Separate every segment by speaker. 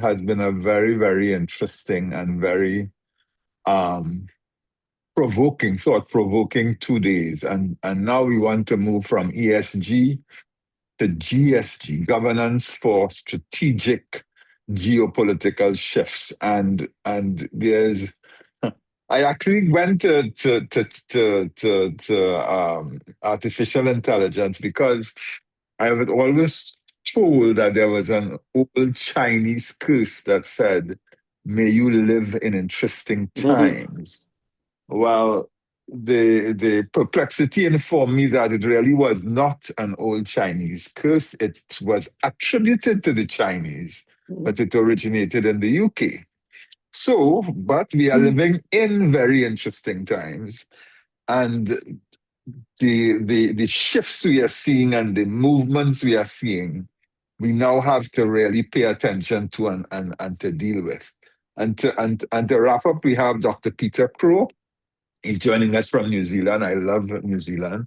Speaker 1: has been a very, very interesting and very um, provoking, thought-provoking 2 days. And now we want to move from ESG to GSG, Governance for Strategic Geopolitical Shifts. And there's I actually went to artificial intelligence because I was always told that there was an old Chinese curse that said, "May you live in interesting times." Well, the perplexity informed me that it really was not an old Chinese curse. It was attributed to the Chinese, but it originated in the UK. So, but we are living in very interesting times, and the shifts we are seeing and the movements we are seeing, we now have to really pay attention to and to deal with. And to wrap up, we have Dr. Peter Crow. He's joining us from New Zealand. I love New Zealand.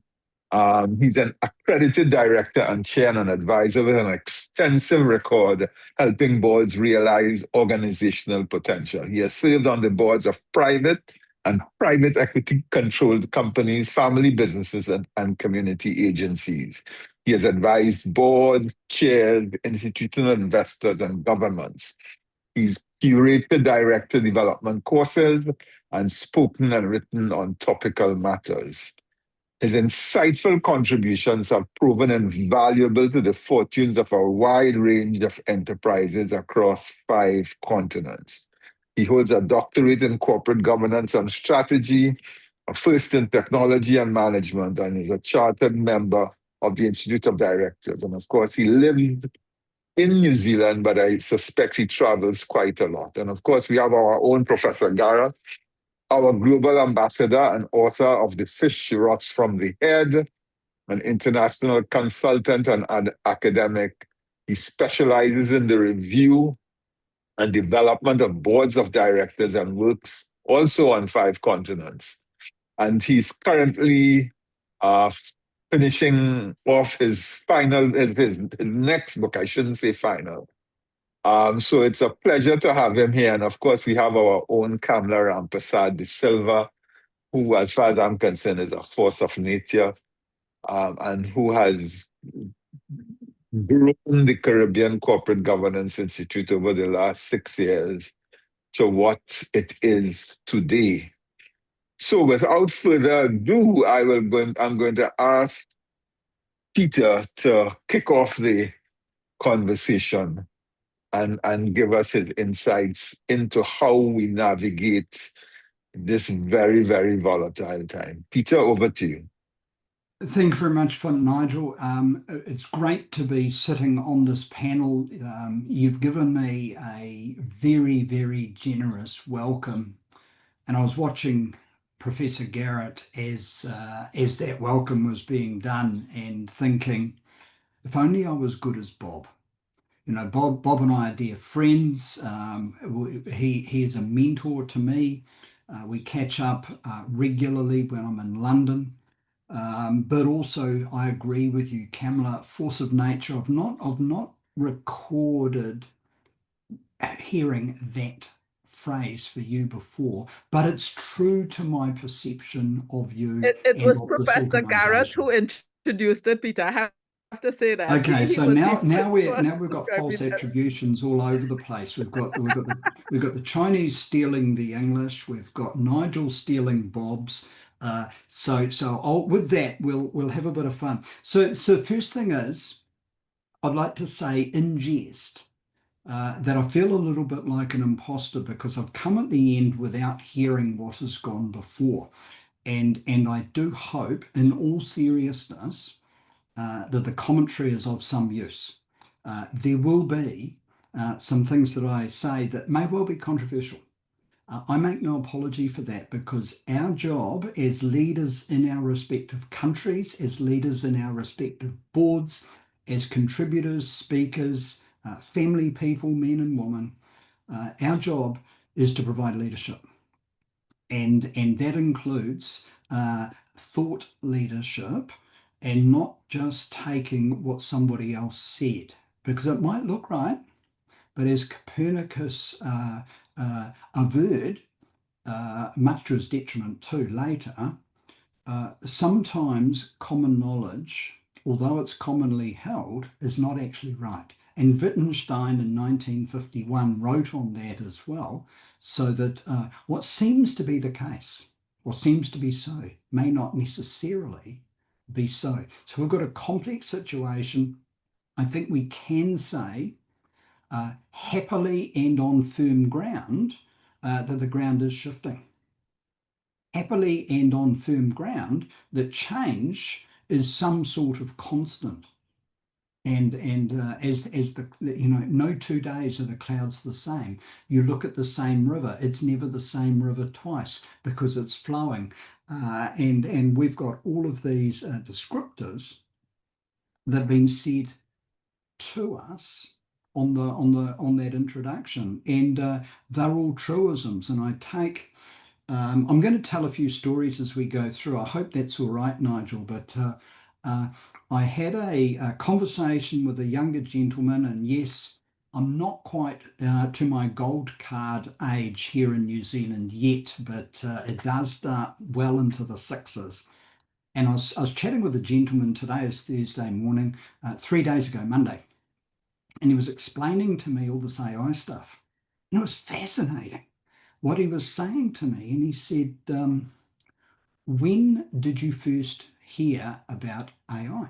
Speaker 1: He's an accredited director and chair and an advisor with an extensive record helping boards realize organizational potential. He has served on the boards of private and private equity controlled companies, family businesses, and community agencies. He has advised boards, chairs, institutional investors, and governments. He's curated director development courses and spoken and written on topical matters. His insightful contributions have proven invaluable to the fortunes of a wide range of enterprises across 5 continents. He holds a doctorate in corporate governance and strategy, a first in technology and management, and is a chartered member of the Institute of Directors. And of course, he lived in New Zealand, but I suspect he travels quite a lot. And of course, we have our own Professor Garratt, our global ambassador and author of The Fish Rots from the Head, an international consultant and academic. He specializes in the review and development of boards of directors and works also on 5 continents. And he's currently finishing off his next book. I shouldn't say final. So it's a pleasure to have him here. And of course, we have our own Kamla Rampersad de Silva, who, as far as I'm concerned, is a force of nature, and who has grown the Caribbean Corporate Governance Institute over the last 6 years to what it is today. So without further ado, I'm going to ask Peter to kick off the conversation and give us his insights into how we navigate this very, very volatile time. Peter, over to you.
Speaker 2: Thank you very much, Nigel. It's great to be sitting on this panel. You've given me a very, very generous welcome, and I was watching Professor Garratt as that welcome was being done and thinking, if only I was good as Bob. You know, Bob and I are dear friends. He is a mentor to me. We catch up regularly when I'm in London. But also, I agree with you, Kamla, force of nature. I've not recorded hearing that phrase for you before, but it's true to my perception of you.
Speaker 3: It was Professor Garratt who introduced it, Peter. I have to say that.
Speaker 2: Okay, so now we've got false attributions all over the place. We've got the Chinese stealing the English. We've got Nigel stealing Bob's. So with that, we'll have a bit of fun. So first thing is, I'd like to say in jest that I feel a little bit like an imposter because I've come at the end without hearing what has gone before, and I do hope, in all seriousness, that the commentary is of some use. There will be some things that I say that may well be controversial. I make no apology for that because our job as leaders in our respective countries, as leaders in our respective boards, as contributors, speakers, family people, men and women, our job is to provide leadership. And that includes thought leadership and not just taking what somebody else said, because it might look right, But as Copernicus averred, much to his detriment too later, sometimes common knowledge, although it's commonly held, is not actually right. And Wittgenstein in 1951 wrote on that as well, so that what seems to be the case, or seems to be so, may not necessarily be so. So we've got a complex situation. I think we can say happily and on firm ground that the ground is shifting. Happily and on firm ground that change is some sort of constant. And as the no 2 days are the clouds the same. You look at the same river, it's never the same river twice because it's flowing. And we've got all of these descriptors that have been said to us on that introduction, and they're all truisms. And I take I'm going to tell a few stories as we go through. I hope that's all right, Nigel, but I had a conversation with a younger gentleman, and yes, I'm not quite to my gold card age here in New Zealand yet, but it does start well into the sixes. And I was chatting with a gentleman today, is Thursday morning, 3 days ago, Monday, and he was explaining to me all this AI stuff. And it was fascinating what he was saying to me. And he said, when did you first hear about AI?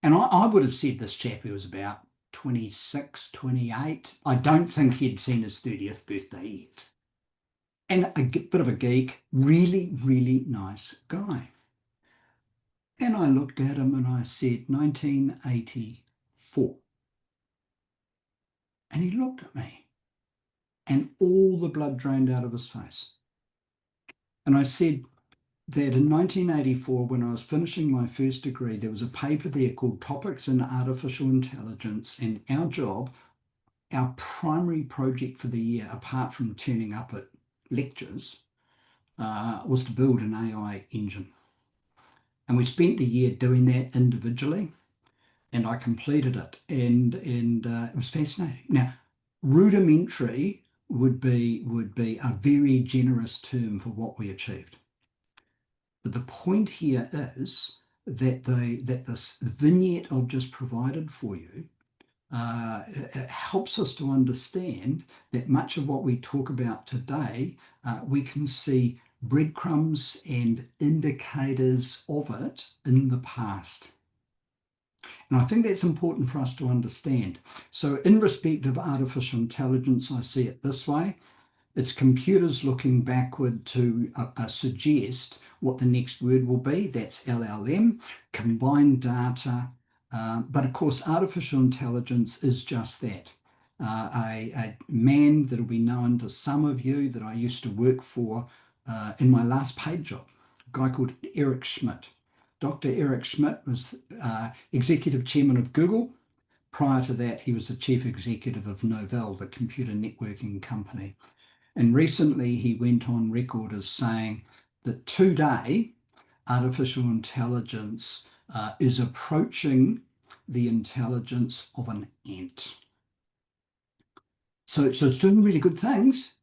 Speaker 2: And I would have said this chap, he was about 26, 28. I don't think he'd seen his 30th birthday yet. And a bit of a geek, really, really nice guy. And I looked at him and I said, 1984. And he looked at me and all the blood drained out of his face. And I said that in 1984, when I was finishing my first degree, there was a paper there called Topics in Artificial Intelligence, and our job, our primary project for the year, apart from turning up at lectures, was to build an AI engine. And we spent the year doing that individually, and I completed it, and it was fascinating. Now, rudimentary would be a very generous term for what we achieved. But the point here is that this vignette I've just provided for you it helps us to understand that much of what we talk about today, we can see breadcrumbs and indicators of it in the past. And I think that's important for us to understand. So in respect of artificial intelligence, I see it this way. It's computers looking backward to suggest what the next word will be. That's LLM, combined data. But of course, artificial intelligence is just that. A man that'll be known to some of you that I used to work for in my last paid job, a guy called Eric Schmidt. Dr. Eric Schmidt was executive chairman of Google. Prior to that, he was the chief executive of Novell, the computer networking company. And recently he went on record as saying that today artificial intelligence is approaching the intelligence of an ant. So it's doing really good things.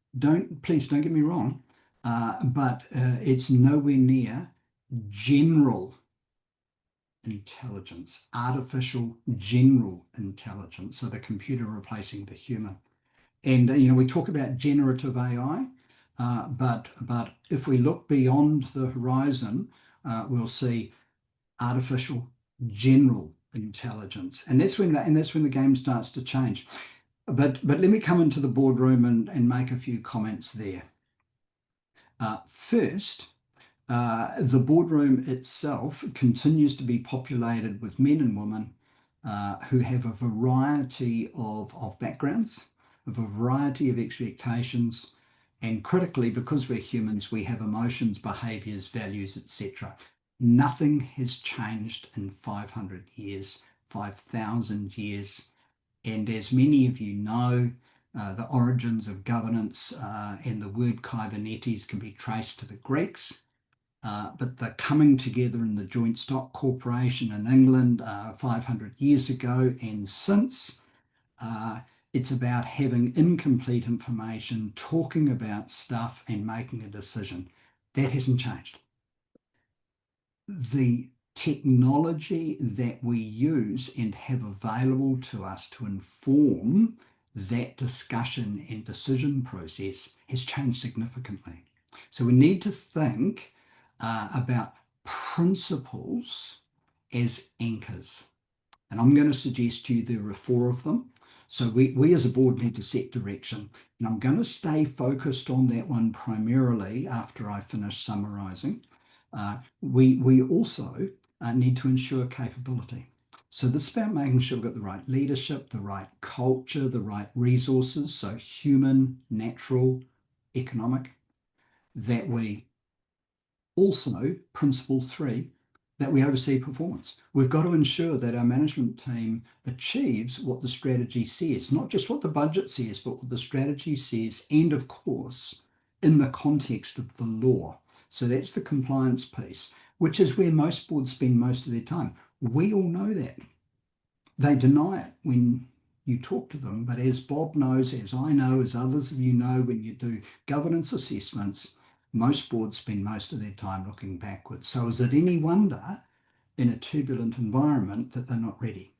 Speaker 2: Please don't get me wrong, but it's nowhere near general intelligence, artificial general intelligence. So the computer replacing the human. And we talk about generative AI, but if we look beyond the horizon, we'll see artificial general intelligence, and that's when the game starts to change. But let me come into the boardroom and make a few comments there. First, the boardroom itself continues to be populated with men and women who have a variety of backgrounds, of a variety of expectations, and critically, because we're humans, we have emotions, behaviors, values, etc. Nothing has changed in 500 years, 5,000 years. And as many of you know, the origins of governance and the word kybernetes can be traced to the Greeks. But the coming together in the Joint Stock Corporation in England 500 years ago and since It's about having incomplete information, talking about stuff and making a decision. That hasn't changed. The technology that we use and have available to us to inform that discussion and decision process has changed significantly. So we need to think about principles as anchors. And I'm going to suggest to you there are 4 of them. So we as a board need to set direction. And I'm going to stay focused on that one primarily after I finish summarizing. We also need to ensure capability. So this is about making sure we've got the right leadership, the right culture, the right resources, so human, natural, economic, that we also, principle 3, that we oversee performance. We've got to ensure that our management team achieves what the strategy says, not just what the budget says, but what the strategy says, and of course, in the context of the law. So that's the compliance piece, which is where most boards spend most of their time. We all know that. They deny it when you talk to them, but as Bob knows, as I know, as others of you know, when you do governance assessments, most boards spend most of their time looking backwards. So is it any wonder in a turbulent environment that they're not ready?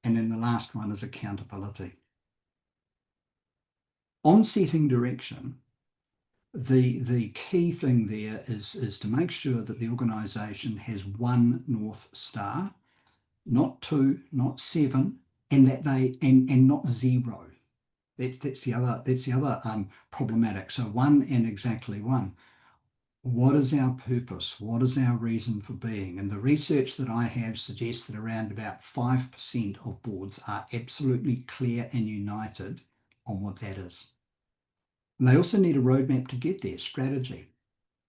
Speaker 2: And then the last one is accountability. On setting direction, the key thing there is to make sure that the organisation has one North Star, not 2, not 7, and that and not 0. That's the other problematic. So 1 and exactly 1. What is our purpose? What is our reason for being? And the research that I have suggests that around about 5% of boards are absolutely clear and united on what that is. And they also need a roadmap to get there, strategy.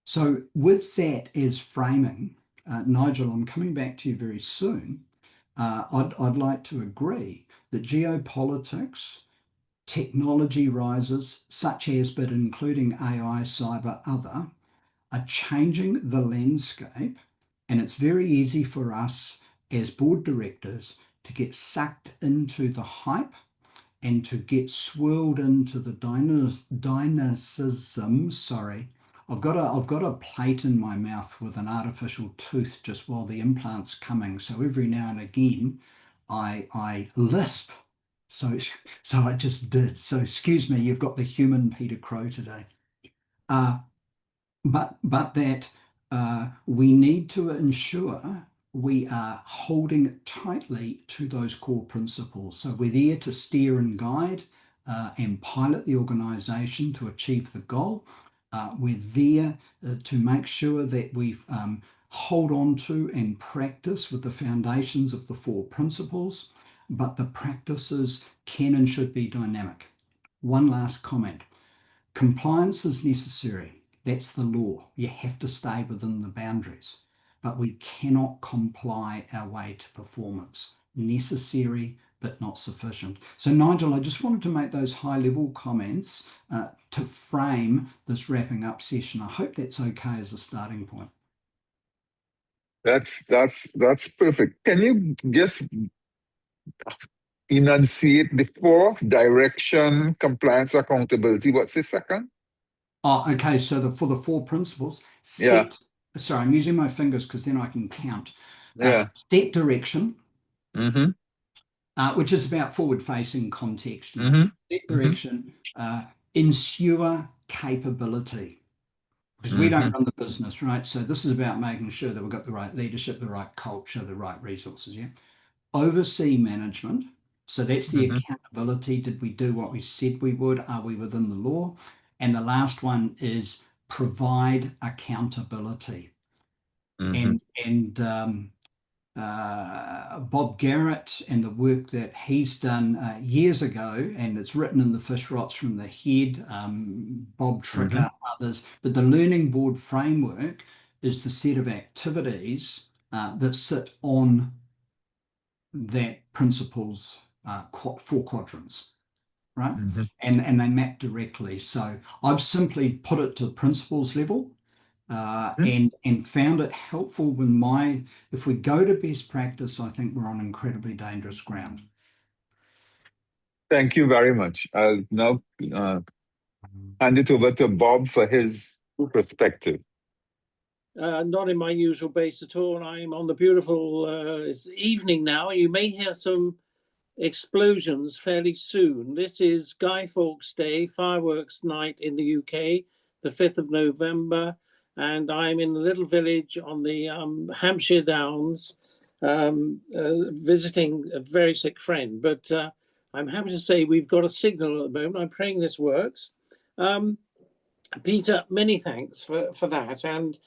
Speaker 2: So with that as framing, Nigel, I'm coming back to you very soon. I'd like to agree that geopolitics, technology rises, such as, but including AI, cyber, other, are changing the landscape, and it's very easy for us as board directors to get sucked into the hype and to get swirled into the dynamism. Sorry, I've got a plate in my mouth with an artificial tooth just while the implant's coming. So every now and again, I lisp. So I just did. So excuse me. You've got the human Peter Crow today. But that we need to ensure we are holding tightly to those core principles. So we're there to steer and guide and pilot the organisation to achieve the goal. We're there to make sure that we hold on to and practice with the foundations of the 4 principles, but the practices can and should be dynamic. One last comment. Compliance is necessary. That's the law. You have to stay within the boundaries, but we cannot comply our way to performance. Necessary, but not sufficient. So Nigel, I just wanted to make those high level comments to frame this wrapping up session. I hope that's okay as a starting point.
Speaker 1: That's perfect. Can you just enunciate the 4th? Direction, compliance, accountability. What's the second?
Speaker 2: Oh, okay. So for the 4 principles, set. Yeah. Sorry, I'm using my fingers because then I can count.
Speaker 1: Yeah.
Speaker 2: Set direction.
Speaker 1: Mm-hmm.
Speaker 2: Which is about forward-facing context.
Speaker 1: Mm-hmm.
Speaker 2: Set direction. Ensure capability. Because we don't run the business, right? So this is about making sure that we've got the right leadership, the right culture, the right resources, yeah? Oversee management. So that's the accountability. Did we do what we said we would? Are we within the law? And the last one is provide accountability. And Bob Garratt and the work that he's done years ago, and it's written in the Fish Rots from the Head, Bob Tricker, others, but the learning board framework is the set of activities that sit on that principles 4 quadrants, right? And they map directly. So I've simply put it to principles level. And found it helpful when if we go to best practice, I think we're on incredibly dangerous ground.
Speaker 1: Thank you very much. I'll now hand it over to Bob for his perspective.
Speaker 4: Not in my usual base at all. I'm on the beautiful it's evening now. You may hear some explosions fairly soon. This is Guy Fawkes Day, fireworks night in the UK, the 5th of November, and I'm in a little village on the Hampshire Downs, visiting a very sick friend. But I'm happy to say we've got a signal at the moment. I'm praying this works. Peter, many thanks for that. And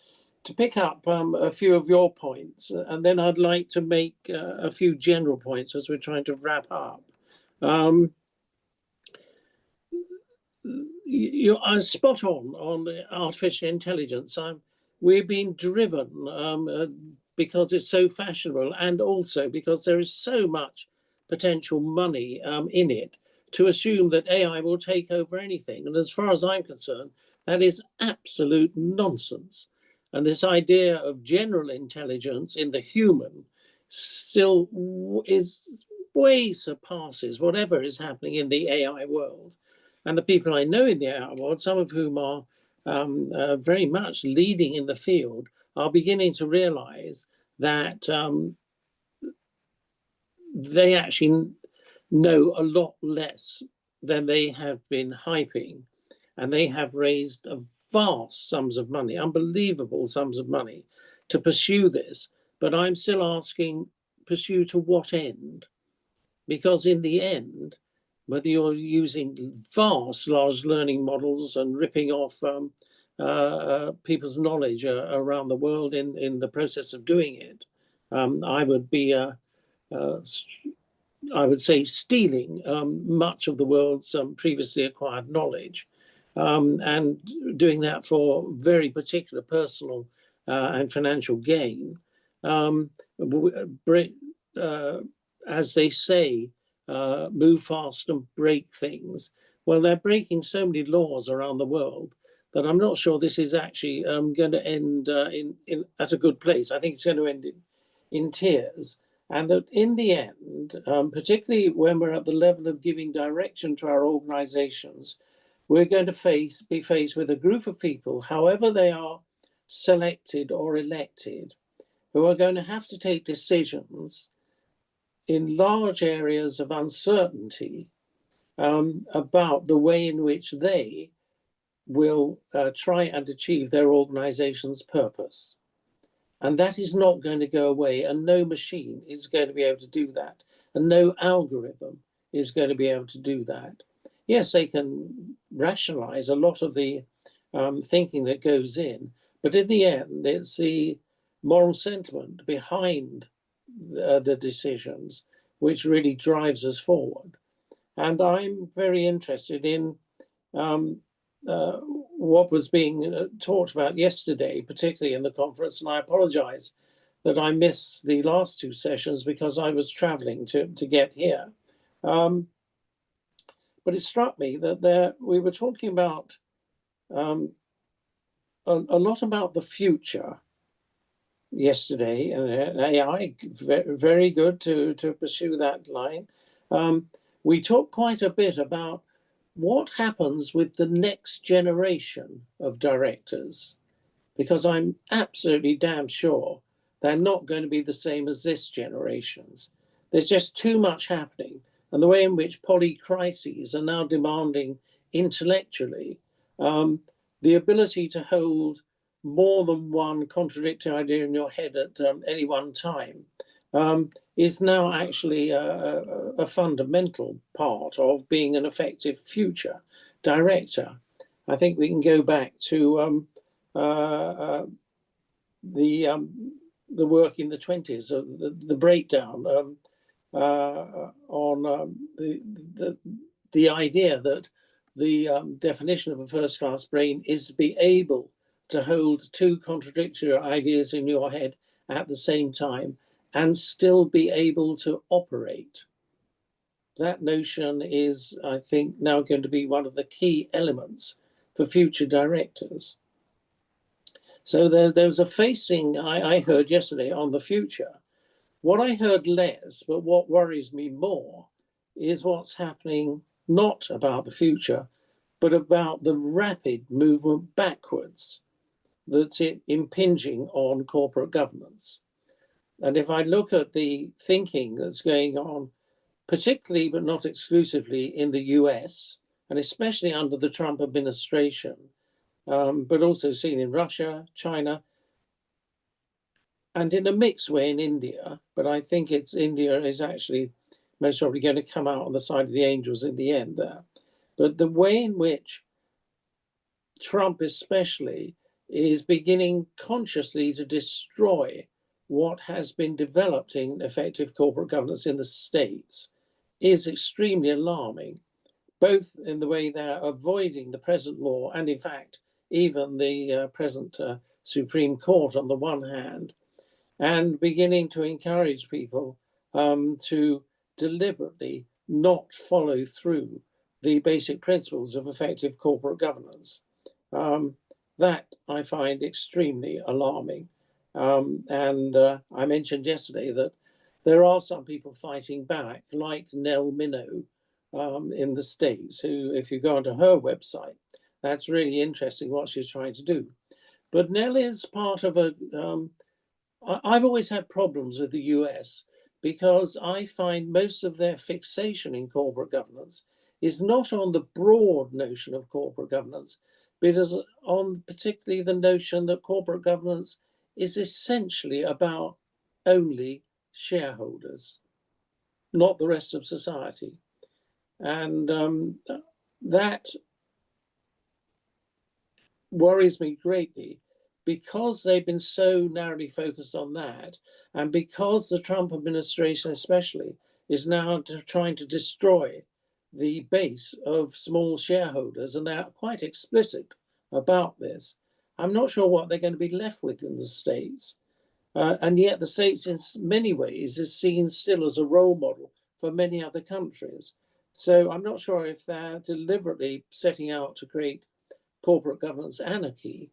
Speaker 4: to pick up a few of your points, and then I'd like to make a few general points as we're trying to wrap up. You are spot on the artificial intelligence. We're being driven because it's so fashionable, and also because there is so much potential money in it, to assume that AI will take over anything. And as far as I'm concerned, that is absolute nonsense. And this idea of general intelligence in the human still is way surpasses whatever is happening in the AI world. And the people I know in the AI world, some of whom are very much leading in the field, are beginning to realize that they actually know a lot less than they have been hyping. And they have raised vast sums of money, unbelievable sums of money, to pursue this. But I'm still asking, pursue to what end? Because in the end, whether you're using vast large learning models and ripping off people's knowledge around the world in the process of doing it, I would say stealing much of the world's previously acquired knowledge, and doing that for very particular personal and financial gain. As they say, move fast and break things. Well, they're breaking so many laws around the world that I'm not sure this is actually going to end at a good place. I think it's going to end in tears. And that in the end, particularly when we're at the level of giving direction to our organizations, we're going to be faced with a group of people, however they are selected or elected, who are going to have to take decisions in large areas of uncertainty about the way in which they will try and achieve their organization's purpose. And that is not going to go away, and no machine is going to be able to do that, and no algorithm is going to be able to do that. Yes, they can rationalize a lot of the thinking that goes in, but in the end, it's the moral sentiment behind the decisions which really drives us forward. And I'm very interested in what was being talked about yesterday, particularly in the conference, and I apologize that I missed the last two sessions because I was traveling to get here. But it struck me that we were talking about a lot about the future yesterday, and AI, very good to pursue that line. We talked quite a bit about what happens with the next generation of directors, because I'm absolutely damn sure they're not going to be the same as this generation's. There's just too much happening. And the way in which polycrises are now demanding intellectually the ability to hold more than one contradictory idea in your head at any one time is now actually a fundamental part of being an effective future director. I think we can go back to the work in the 20s, the breakdown on the idea that the definition of a first-class brain is to be able to hold two contradictory ideas in your head at the same time and still be able to operate. That notion is, I think, now going to be one of the key elements for future directors. So there's a facing I heard yesterday on the future. What I heard less, but what worries me more, is what's happening, not about the future, but about the rapid movement backwards that's impinging on corporate governance. And if I look at the thinking that's going on, particularly but not exclusively in the US, and especially under the Trump administration, but also seen in Russia, China, and in a mixed way in India, but I think India is actually most probably going to come out on the side of the angels in the end there. But the way in which Trump especially is beginning consciously to destroy what has been developed in effective corporate governance in the States is extremely alarming, both in the way they're avoiding the present law and in fact, even the present Supreme Court on the one hand, and beginning to encourage people to deliberately not follow through the basic principles of effective corporate governance. That I find extremely alarming. And I mentioned yesterday that there are some people fighting back, like Nell Minow in the States, who, if you go onto her website, that's really interesting what she's trying to do. But Nell is part of a, I've always had problems with the US because I find most of their fixation in corporate governance is not on the broad notion of corporate governance, but on particularly the notion that corporate governance is essentially about only shareholders, not the rest of society. And that worries me greatly because they've been so narrowly focused on that, and because the Trump administration especially is now trying to destroy the base of small shareholders, and they're quite explicit about this. I'm not sure what they're going to be left with in the States. And yet the States in many ways is seen still as a role model for many other countries. So I'm not sure if they're deliberately setting out to create corporate governance anarchy,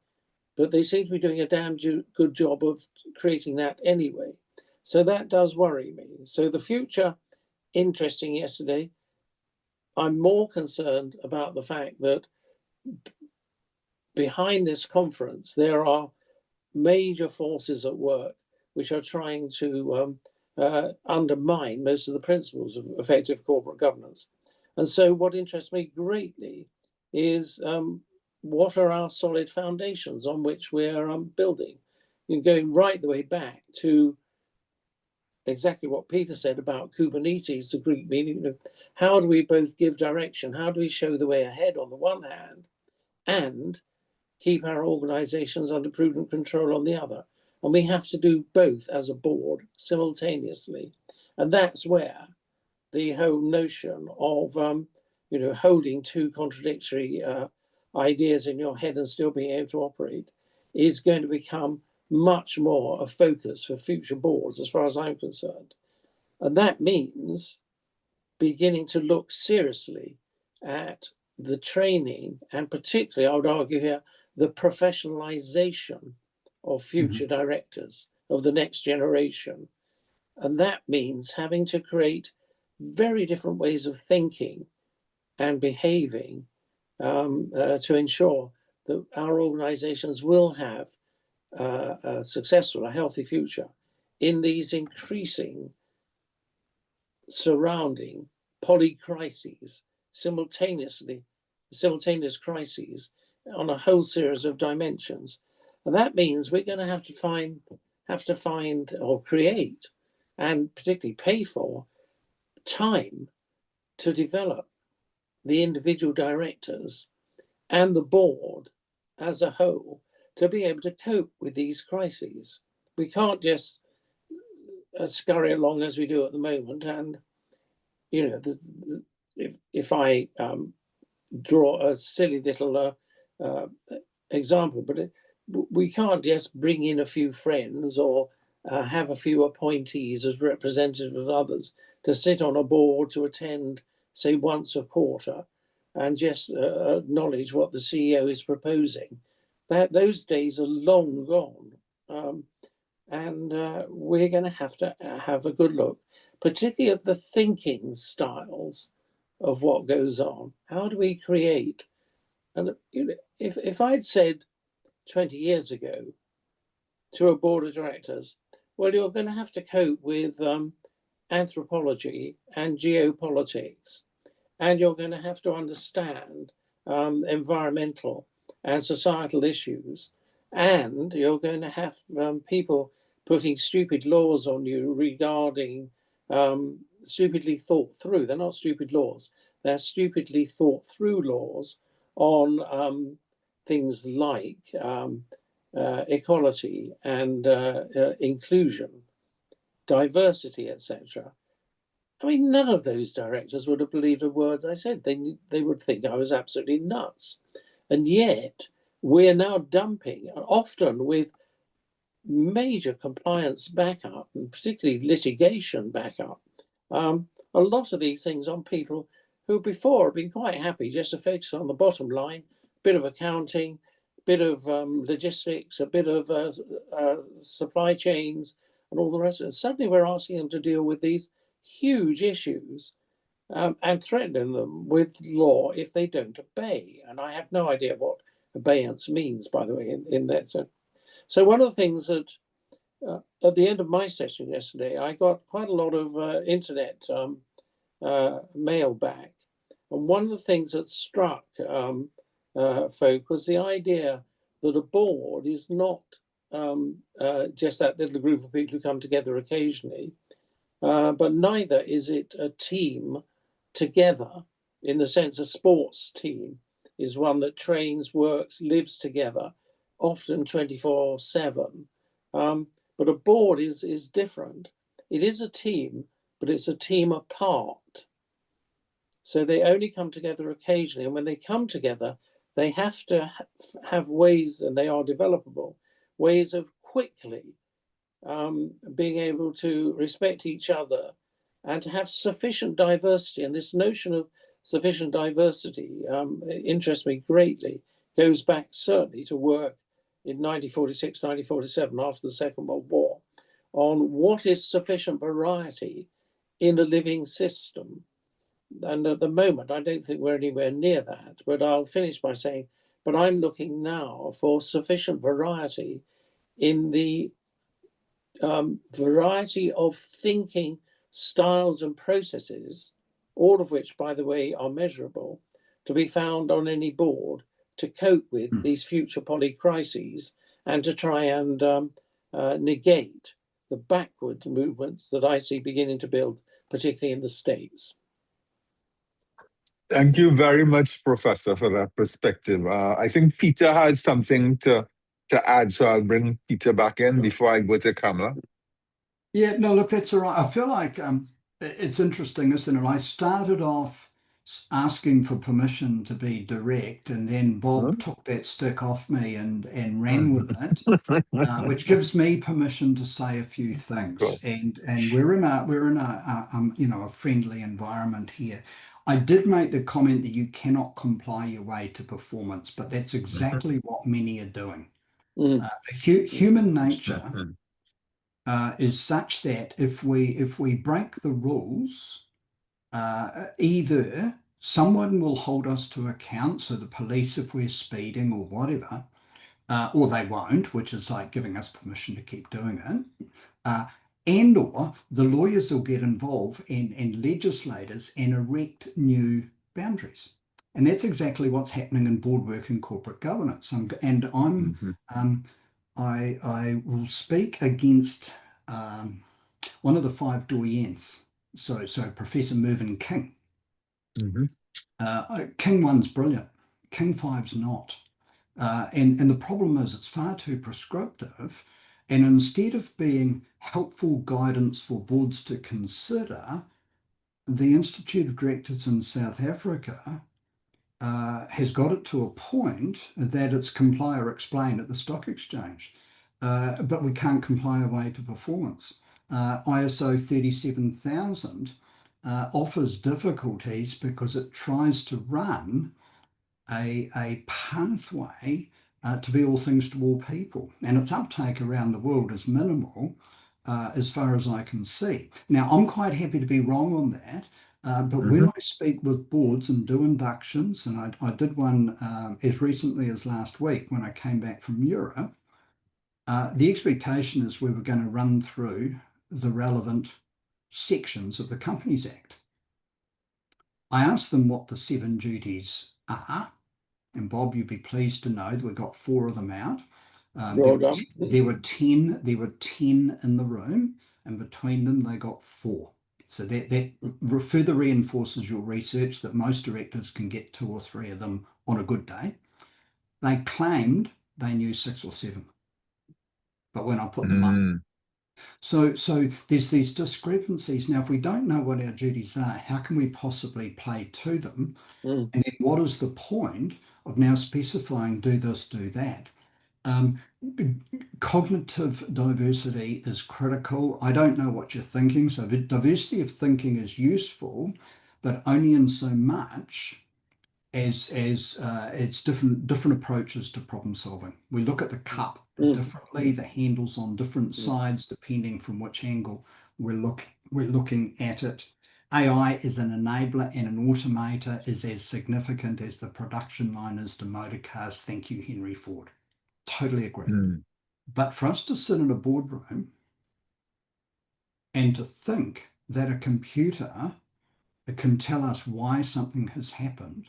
Speaker 4: but they seem to be doing a damn good job of creating that anyway. So that does worry me. So the future, interesting yesterday, I'm more concerned about the fact that behind this conference, there are major forces at work which are trying to undermine most of the principles of effective corporate governance. And so what interests me greatly is what are our solid foundations on which we're building? You're going right the way back to exactly what Peter said about Kubernetes, the Greek meaning of how do we both give direction? How do we show the way ahead on the one hand and keep our organizations under prudent control on the other? And we have to do both as a board simultaneously. And that's where the whole notion of holding two contradictory ideas in your head and still being able to operate is going to become much more a focus for future boards, as far as I'm concerned. And that means beginning to look seriously at the training, and particularly, I would argue here, the professionalization of future directors of the next generation. And that means having to create very different ways of thinking and behaving to ensure that our organizations will have a successful, a healthy future in these increasing surrounding polycrises, simultaneous crises on a whole series of dimensions. And that means we're going to have to find or create, and particularly pay for, time to develop the individual directors and the board as a whole to be able to cope with these crises. We can't just scurry along as we do at the moment. And, if I draw a silly little example, but we can't just bring in a few friends or have a few appointees as representatives of others to sit on a board to attend, say, once a quarter and just acknowledge what the CEO is proposing. Those days are long gone. And we're going to have a good look. particularly of the thinking styles of what goes on. How do we create? And if I'd said 20 years ago to a board of directors, well, you're going to have to cope with anthropology and geopolitics, and you're going to have to understand environmental and societal issues, and you're going to have people putting stupid laws on you regarding stupidly thought through. They're not stupid laws. They're stupidly thought through laws on things like equality and inclusion, diversity, etc. I mean, none of those directors would have believed a word I said. They would think I was absolutely nuts. And yet, we're now dumping, often with major compliance backup, and particularly litigation backup, a lot of these things on people who before have been quite happy just to focus on the bottom line, bit of accounting, bit of logistics, a bit of supply chains, and all the rest of it. Suddenly we're asking them to deal with these huge issues and threatening them with law if they don't obey. And I have no idea what abeyance means, by the way, in that. So one of the things that at the end of my session yesterday, I got quite a lot of internet mail back. And one of the things that struck folk was the idea that a board is not just that little group of people who come together occasionally, but neither is it a team together in the sense a sports team is one that trains, works, lives together, often 24/7. But a board is different. It is a team, but it's a team apart. So they only come together occasionally. And when they come together, they have to have ways, and they are developable, ways of quickly being able to respect each other and to have sufficient diversity. And this notion of sufficient diversity interests me greatly. Goes back certainly to work in 1946, 1947, after the Second World War, on what is sufficient variety in a living system. And at the moment, I don't think we're anywhere near that. But I'll finish by saying, but I'm looking now for sufficient variety in the variety of thinking styles and processes, all of which, by the way, are measurable, to be found on any board to cope with these future polycrises and to try and negate the backward movements that I see beginning to build, particularly in the States.
Speaker 1: Thank you very much, Professor, for that perspective. I think Peter had something to add, so I'll bring Peter back in before I go to Kamla.
Speaker 2: Yeah, no, look, that's all right. I feel like it's interesting, isn't it? I started off asking for permission to be direct, and then Bob took that stick off me and ran with it, which gives me permission to say a few things.
Speaker 1: Cool.
Speaker 2: And we're in a friendly environment here. I did make the comment that you cannot comply your way to performance, but that's exactly what many are doing. Human nature is such that if we break the rules, either someone will hold us to account, so the police if we're speeding or whatever, or they won't, which is like giving us permission to keep doing it, and or the lawyers will get involved and legislators and erect new boundaries. And that's exactly what's happening in board work and corporate governance. I will speak against one of the five doyens, so Professor Mervyn King. King 1's brilliant, King 5's not. And the problem is it's far too prescriptive, and instead of being helpful guidance for boards to consider, the Institute of Directors in South Africa has got it to a point that it's comply or explain at the stock exchange, but we can't comply our way to performance. ISO 37000 offers difficulties because it tries to run a pathway to be all things to all people, and its uptake around the world is minimal. as far as I can see. Now, I'm quite happy to be wrong on that. But when I speak with boards and do inductions, and I did one as recently as last week when I came back from Europe, the expectation is we were going to run through the relevant sections of the Companies Act. I asked them what the 7 duties are, and Bob, you'd be pleased to know that we got 4 of them out. There were 10 in the room, and between them they got 4. So that further reinforces your research that most directors can get 2 or 3 of them on a good day. They claimed they knew 6 or 7, but when I put them up. So there's these discrepancies. Now, if we don't know what our duties are, how can we possibly play to them? And then what is the point of now specifying do this, do that? Cognitive diversity is critical. I don't know what you're thinking. So diversity of thinking is useful, but only in so much as it's different approaches to problem solving. We look at the cup differently, the handles on different sides, depending from which angle we're looking at it. AI is an enabler and an automator is as significant as the production line is to motor cars. Thank you, Henry Ford. Totally agree. But for us to sit in a boardroom and to think that a computer can tell us why something has happened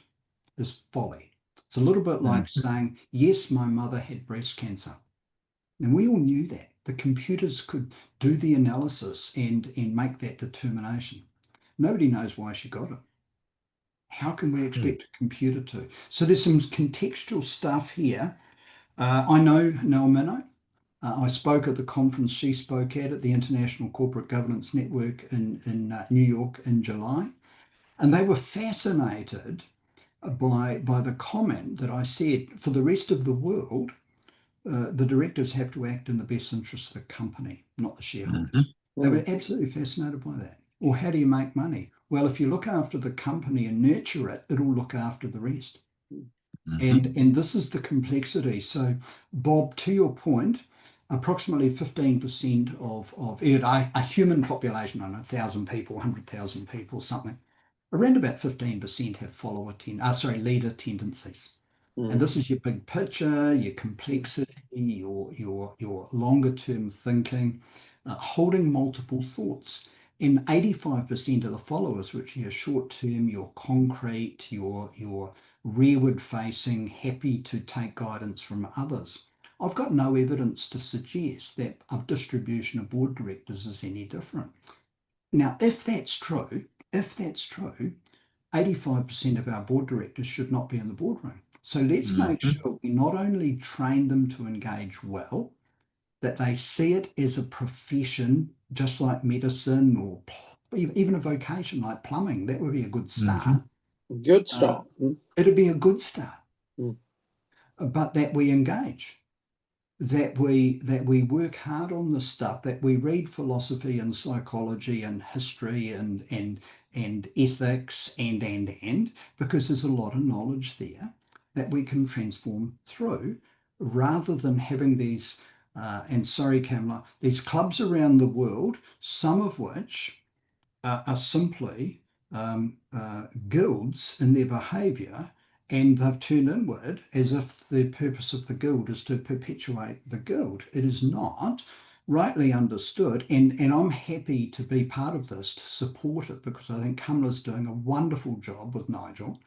Speaker 2: is folly. It's a little bit like saying, yes, my mother had breast cancer. And we all knew that. The computers could do the analysis and make that determination. Nobody knows why she got it. How can we expect a computer to? So there's some contextual stuff here. I know Nell Minow. I spoke at the conference she spoke at the International Corporate Governance Network in New York in July. And they were fascinated by the comment that I said, for the rest of the world, the directors have to act in the best interest of the company, not the shareholders. They were absolutely fascinated by that. Or how do you make money? Well, if you look after the company and nurture it, it'll look after the rest. And this is the complexity. So, Bob, to your point, approximately 15% of a human population, I don't know, 1,000 people, 100,000 people, something, around about 15% have leader tendencies. And this is your big picture, your complexity, your longer term thinking, holding multiple thoughts. And 85% of the followers, which are your short term, your concrete, your rearward facing, happy to take guidance from others. I've got no evidence to suggest that a distribution of board directors is any different. Now, if that's true, 85% of our board directors should not be in the boardroom. So let's make sure we not only train them to engage well, that they see it as a profession, just like medicine or even a vocation like plumbing. That would be a good start.
Speaker 4: Good start.
Speaker 2: It'd be a good start. But that we engage, that we work hard on the stuff, that we read philosophy and psychology and history and ethics and because there's a lot of knowledge there that we can transform through, rather than having these and sorry, Kamla, these clubs around the world, some of which are simply guilds in their behaviour, and they've turned inward as if the purpose of the guild is to perpetuate the guild. It is not. Rightly understood, and I'm happy to be part of this, to support it, because I think Kamla's doing a wonderful job with Nigel,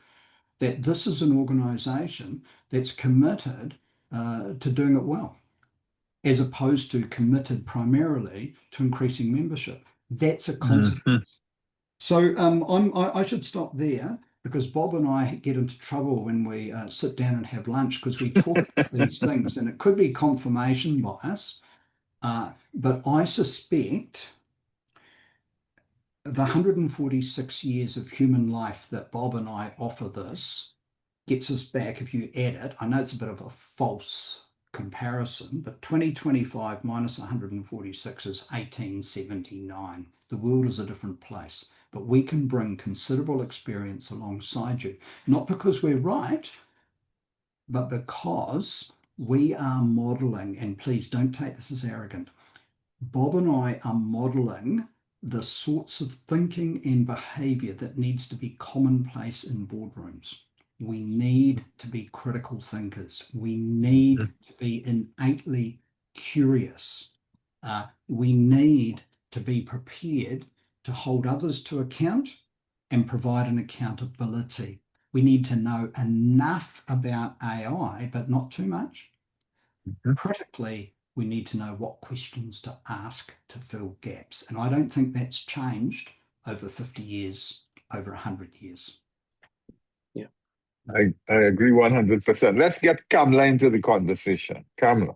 Speaker 2: that this is an organisation that's committed to doing it well, as opposed to committed primarily to increasing membership. That's a consequence. So I should stop there, because Bob and I get into trouble when we sit down and have lunch, because we talk about these things, and it could be confirmation bias, but I suspect the 146 years of human life that Bob and I offer this gets us back, if you add it, I know it's a bit of a false comparison, but 2025 minus 146 is 1879. The world is a different place, but we can bring considerable experience alongside you, not because we're right, but because we are modeling, and please don't take this as arrogant, Bob and I are modeling the sorts of thinking and behavior that needs to be commonplace in boardrooms. We need to be critical thinkers. We need to be innately curious. We need to be prepared to hold others to account and provide an accountability. We need to know enough about AI, but not too much. Critically, we need to know what questions to ask to fill gaps. And I don't think that's changed over 50 years, over 100 years.
Speaker 4: Yeah.
Speaker 1: I agree 100%. Let's get Kamla into the conversation. Kamla.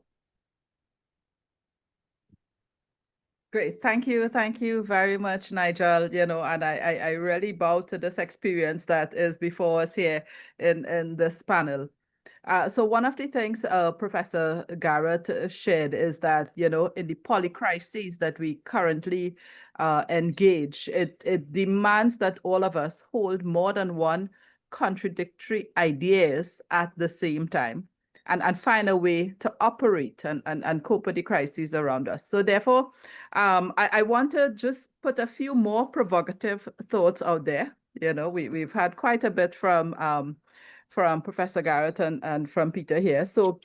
Speaker 3: Great. Thank you. Thank you very much, Nigel. And I really bow to this experience that is before us here in this panel. So one of the things Professor Garratt shared is that, in the polycrises that we currently engage, it demands that all of us hold more than one contradictory ideas at the same time and find a way to operate and cope with the crises around us. So therefore, I want to just put a few more provocative thoughts out there. We've had quite a bit from Professor Garratt and from Peter here. So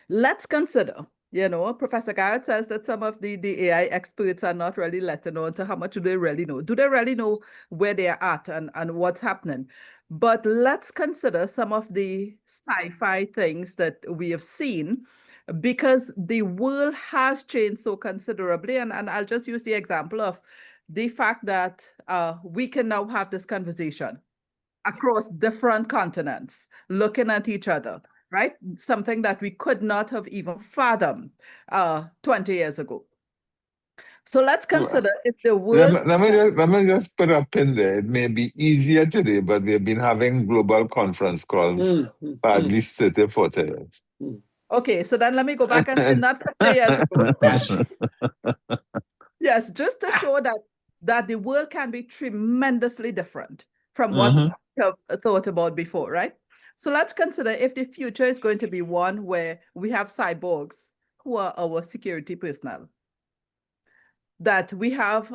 Speaker 3: let's consider, Professor Garratt says that some of the AI experts are not really letting on to how much do they really know. Do they really know where they're at and what's happening? But let's consider some of the sci-fi things that we have seen, because the world has changed so considerably. And I'll just use the example of the fact that we can now have this conversation across different continents, looking at each other, right? Something that we could not have even fathomed 20 years ago. So let's consider if the world...
Speaker 1: Let me just put up in there. It may be easier today, but we've been having global conference calls for at least 30, 40 years.
Speaker 3: Okay, so then let me go back and say not 50 years ago. Yes, just to show that the world can be tremendously different from what we have thought about before, right? So let's consider if the future is going to be one where we have cyborgs who are our security personnel, that we have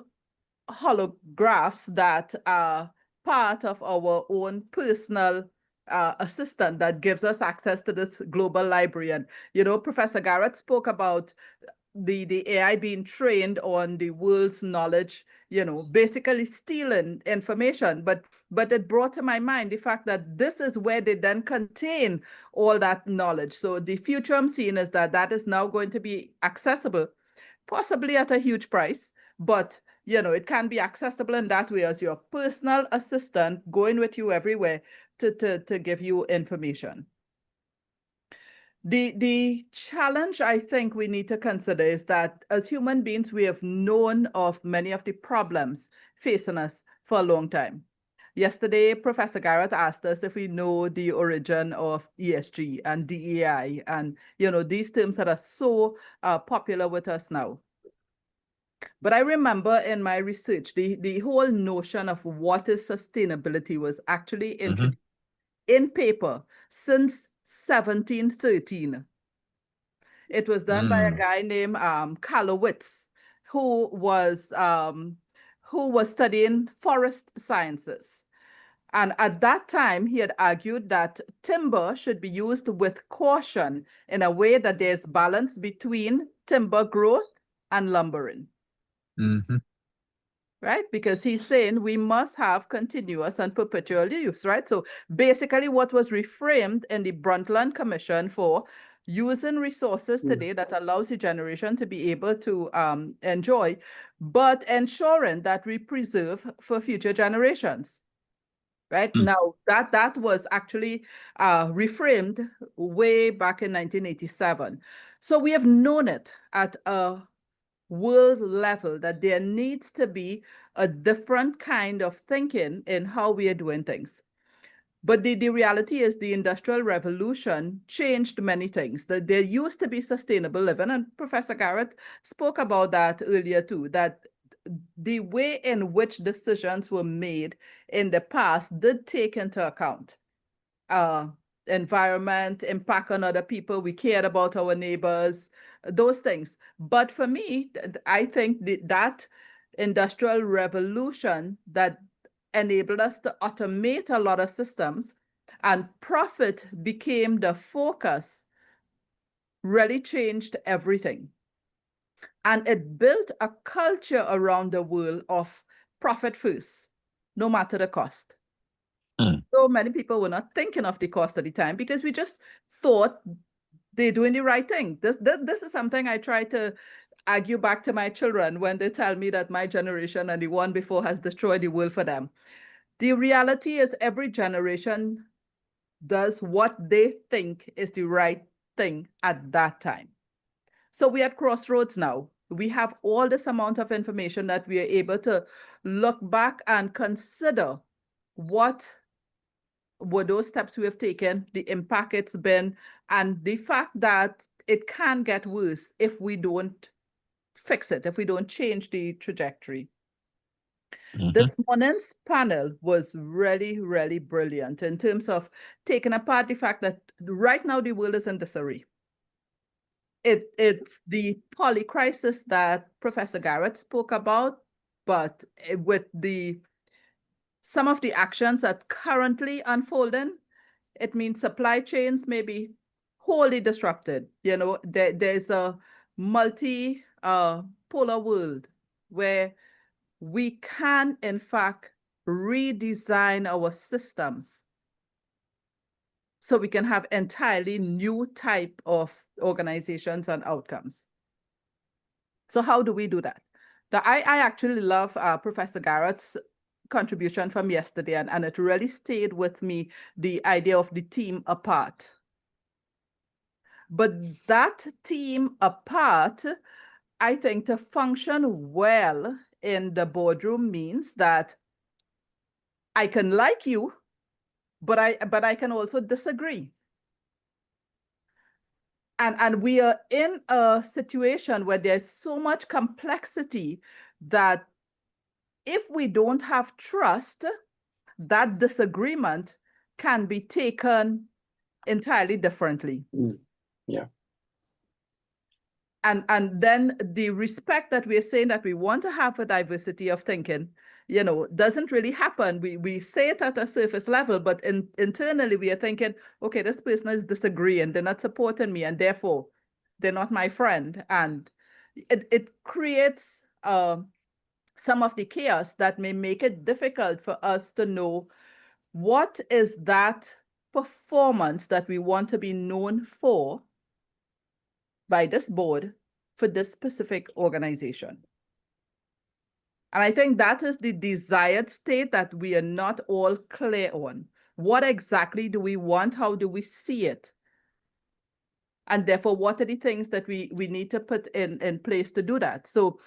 Speaker 3: holographs that are part of our own personal assistant that gives us access to this global library. And, Professor Garratt spoke about the AI being trained on the world's knowledge, basically stealing information. But it brought to my mind the fact that this is where they then contain all that knowledge. So the future I'm seeing is that is now going to be accessible, possibly at a huge price, but it can be accessible in that way as your personal assistant going with you everywhere to give you information. The challenge I think we need to consider is that as human beings, we have known of many of the problems facing us for a long time. Yesterday, Professor Garratt asked us if we know the origin of ESG and DEI and, these terms that are so popular with us now. But I remember in my research, the whole notion of what is sustainability was actually introduced in paper since 1713. It was done by a guy named Kalowitz, who was studying forest sciences. And at that time, he had argued that timber should be used with caution in a way that there's balance between timber growth and lumbering. Right? Because he's saying we must have continuous and perpetual use, right? So basically what was reframed in the Brundtland Commission for using resources today that allows the generation to be able to enjoy, but ensuring that we preserve for future generations. Right? Now, that was actually reframed way back in 1987. So we have known it at a world level that there needs to be a different kind of thinking in how we are doing things. But the reality is the Industrial Revolution changed many things. That there used to be sustainable living, and Professor Garratt spoke about that earlier too, that the way in which decisions were made in the past did take into account environment, impact on other people, we cared about our neighbors, those things. But for me, I think that industrial revolution that enabled us to automate a lot of systems and profit became the focus really changed everything. And it built a culture around the world of profit first, no matter the cost. So many people were not thinking of the cost at the time because we just thought they're doing the right thing. This is something I try to argue back to my children when they tell me that my generation and the one before has destroyed the world for them. The reality is every generation does what they think is the right thing at that time. So we're at crossroads now. We have all this amount of information that we are able to look back and consider what were those steps we have taken, the impact it's been, and the fact that it can get worse if we don't fix it, if we don't change the trajectory. This morning's panel was really, really brilliant in terms of taking apart the fact that right now the world is in disarray. It's the poly crisis that Professor Garratt spoke about, but with some of the actions that currently unfolding, it means supply chains may be wholly disrupted. You know, there's a polar world where we can, in fact, redesign our systems so we can have entirely new type of organizations and outcomes. So how do we do that? I actually love Professor Garratt's contribution from yesterday, and it really stayed with me, the idea of the team apart. But that team apart, I think, to function well in the boardroom means that I can like you, but I can also disagree. And we are in a situation where there's so much complexity that if we don't have trust, that disagreement can be taken entirely differently.
Speaker 4: Yeah.
Speaker 3: And then the respect that we're saying that we want to have a diversity of thinking, you know, doesn't really happen. We say it at a surface level, but internally we are thinking, okay, this person is disagreeing, they're not supporting me, and therefore they're not my friend. And it creates some of the chaos that may make it difficult for us to know what is that performance that we want to be known for by this board for this specific organization. And I think that is the desired state that we are not all clear on. What exactly do we want? How do we see it? And therefore, what are the things that we need to put in place to do that? So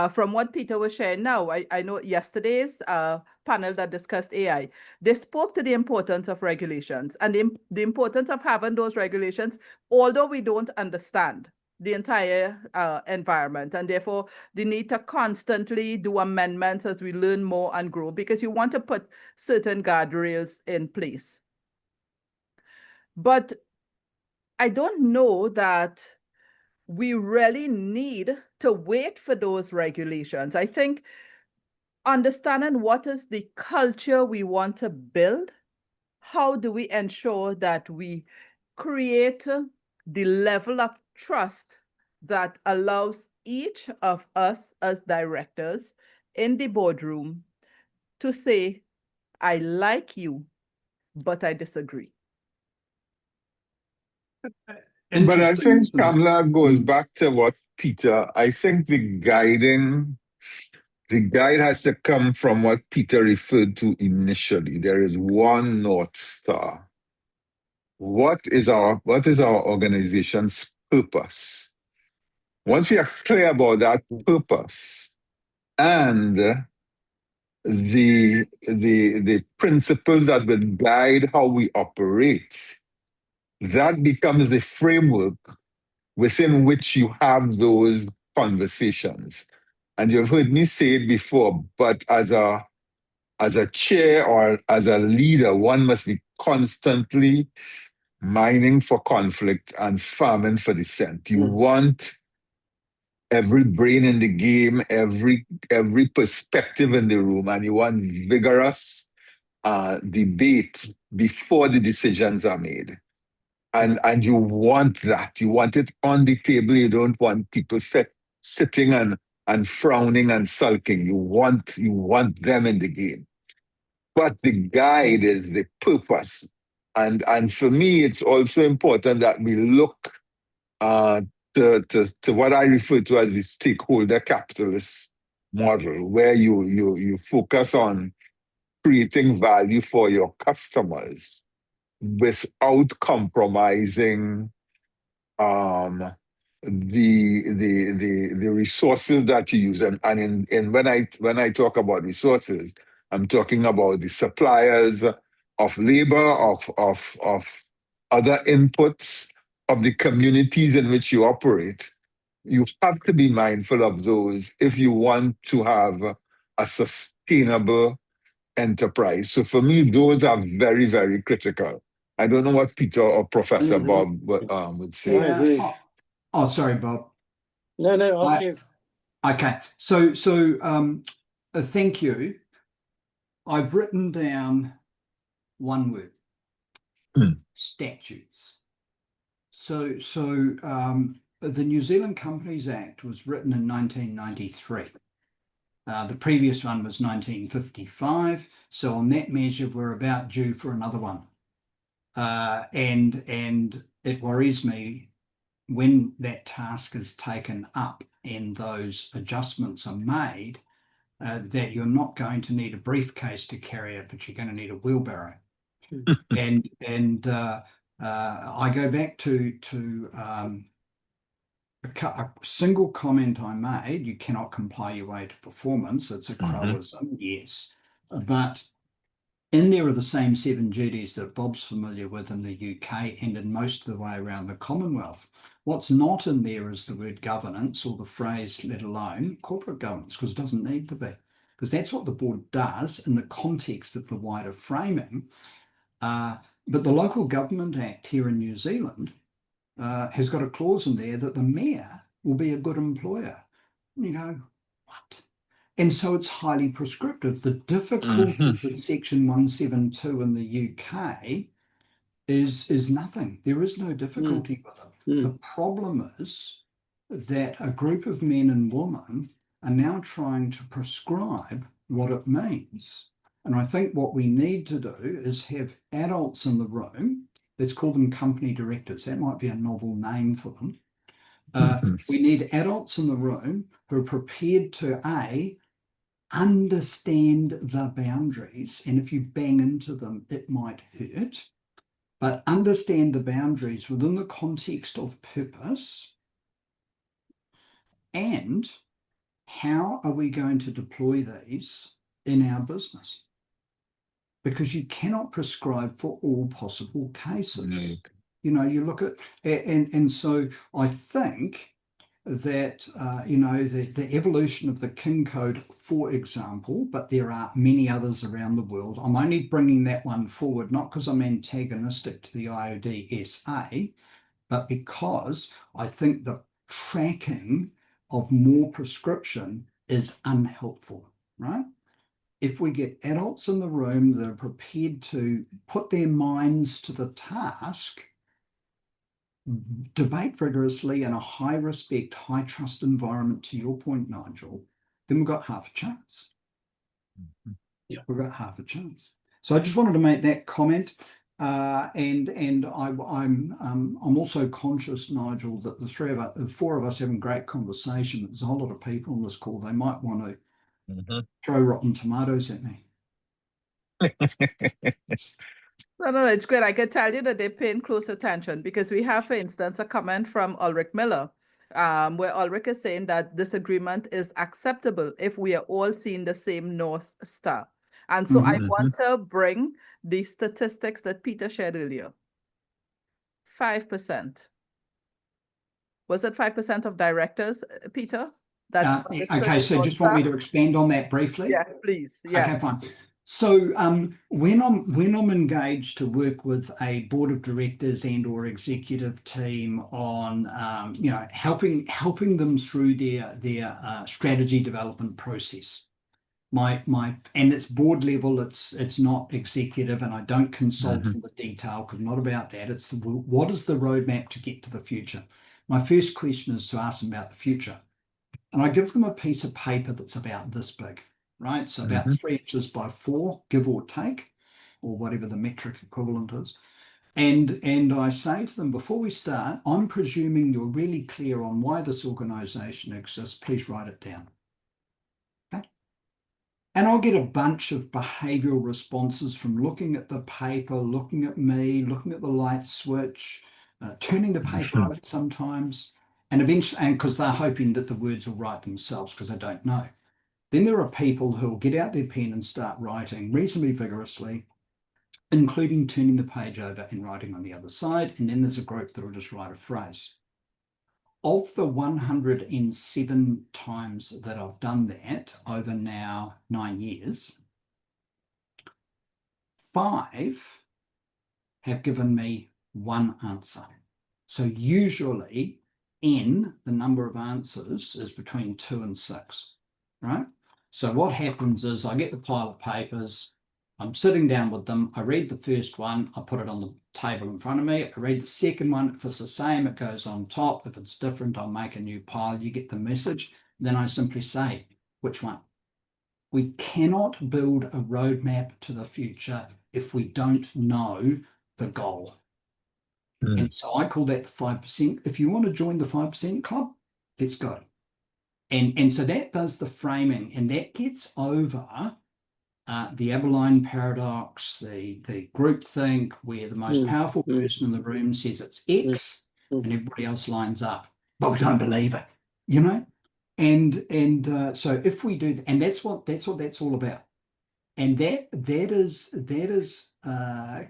Speaker 3: from what Peter was sharing now, I know yesterday's panel that discussed AI, they spoke to the importance of regulations and the importance of having those regulations, although we don't understand the entire environment, and therefore the need to constantly do amendments as we learn more and grow, because you want to put certain guardrails in place. But I don't know that we really need to wait for those regulations. I think understanding what is the culture we want to build, how do we ensure that we create the level of trust that allows each of us as directors in the boardroom to say, I like you, but I disagree.
Speaker 1: But I think Kamla goes back to what Peter, I think the guide has to come from what Peter referred to initially. There is one North Star. What is our organization's purpose? Once we are clear about that purpose and the principles that will guide how we operate, that becomes the framework within which you have those conversations. And you've heard me say it before, but as a chair or as a leader, one must be constantly mining for conflict and farming for dissent. You want every brain in the game, every perspective in the room, and you want vigorous debate before the decisions are made. And you want that. You want it on the table. You don't want people sitting and frowning and sulking. You want them in the game. But the guide is the purpose. And for me, it's also important that we look to what I refer to as the stakeholder capitalist model, where you focus on creating value for your customers without compromising the resources that you use. And in when I talk about resources, I'm talking about the suppliers of labor, of other inputs, of the communities in which you operate. You have to be mindful of those if you want to have a sustainable enterprise. So for me, those are very, very critical. I don't know what Peter or Professor Bob would say.
Speaker 4: I agree.
Speaker 2: Oh, sorry, Bob.
Speaker 4: No, I'll give.
Speaker 2: Okay, so thank you. I've written down one word: statutes. So the New Zealand Companies Act was written in 1993. The previous one was 1955. So on that measure, we're about due for another one. And it worries me when that task is taken up and those adjustments are made, that you're not going to need a briefcase to carry it, but you're going to need a wheelbarrow. And I go back to a single comment I made: you cannot comply your way to performance. It's a Crowism, yes, but in there are the same 7 duties that Bob's familiar with in the UK and in most of the way around the Commonwealth. What's not in there is the word governance or the phrase, let alone corporate governance, because it doesn't need to be, because that's what the board does in the context of the wider framing. But the Local Government Act here in New Zealand has got a clause in there that the mayor will be a good employer. And you go, what? And so it's highly prescriptive. The difficulty with Section 172 in the UK is nothing. There is no difficulty with it. The problem is that a group of men and women are now trying to prescribe what it means. And I think what we need to do is have adults in the room. Let's call them company directors. That might be a novel name for them. We need adults in the room who are prepared to understand the boundaries, and if you bang into them, it might hurt, but understand the boundaries within the context of purpose, and how are we going to deploy these in our business? Because you cannot prescribe for all possible cases. You know, you look at, and so I think that, the evolution of the King Code, for example, but there are many others around the world. I'm only bringing that one forward, not because I'm antagonistic to the IOD-SA, but because I think the tracking of more prescription is unhelpful, right? If we get adults in the room that are prepared to put their minds to the task, debate vigorously in a high respect, high trust environment, to your point, Nigel, then we've got half a chance. We've got half a chance. So I just wanted to make that comment. And I'm also conscious, Nigel, that the four of us having great conversation. There's a whole lot of people on this call. They might want to throw rotten tomatoes at me.
Speaker 3: No, it's great. I can tell you that they're paying close attention, because we have, for instance, a comment from Ulrich Miller, where Ulrich is saying that this agreement is acceptable if we are all seeing the same North Star. And so I want to bring the statistics that Peter shared earlier. 5%. Was it 5% of directors, Peter?
Speaker 2: Okay, so just want me to expand on that briefly?
Speaker 3: Yeah, please. Yeah.
Speaker 2: Okay, fine. So when I'm engaged to work with a board of directors and or executive team on helping them through their strategy development process, and it's board level, it's not executive, and I don't consult in the detail because I'm not about that. It's what is the roadmap to get to the future. My first question is to ask them about the future, and I give them a piece of paper that's about this big. Right, so about 3 inches by 4, give or take, or whatever the metric equivalent is. And I say to them, before we start, I'm presuming you're really clear on why this organization exists. Please write it down. Okay. And I'll get a bunch of behavioral responses from looking at the paper, looking at me, looking at the light switch, turning the paper over sometimes, and eventually, and because they're hoping that the words will write themselves because they don't know. Then there are people who will get out their pen and start writing reasonably vigorously, including turning the page over and writing on the other side. And then there's a group that will just write a phrase. Of the 107 times that I've done that over now 9 years, 5 have given me one answer. So usually N, the number of answers, is between 2 and 6, right? So what happens is I get the pile of papers, I'm sitting down with them, I read the first one, I put it on the table in front of me, I read the second one, if it's the same, it goes on top, if it's different, I'll make a new pile, you get the message, then I simply say, which one? We cannot build a roadmap to the future if we don't know the goal. And so I call that the 5%. If you want to join the 5% club, let's go. And so that does the framing, and that gets over the Abilene paradox, the groupthink, where the most powerful person in the room says it's X, and everybody else lines up, but we don't believe it, you know. And so if we do, and that's what that's all about, and that is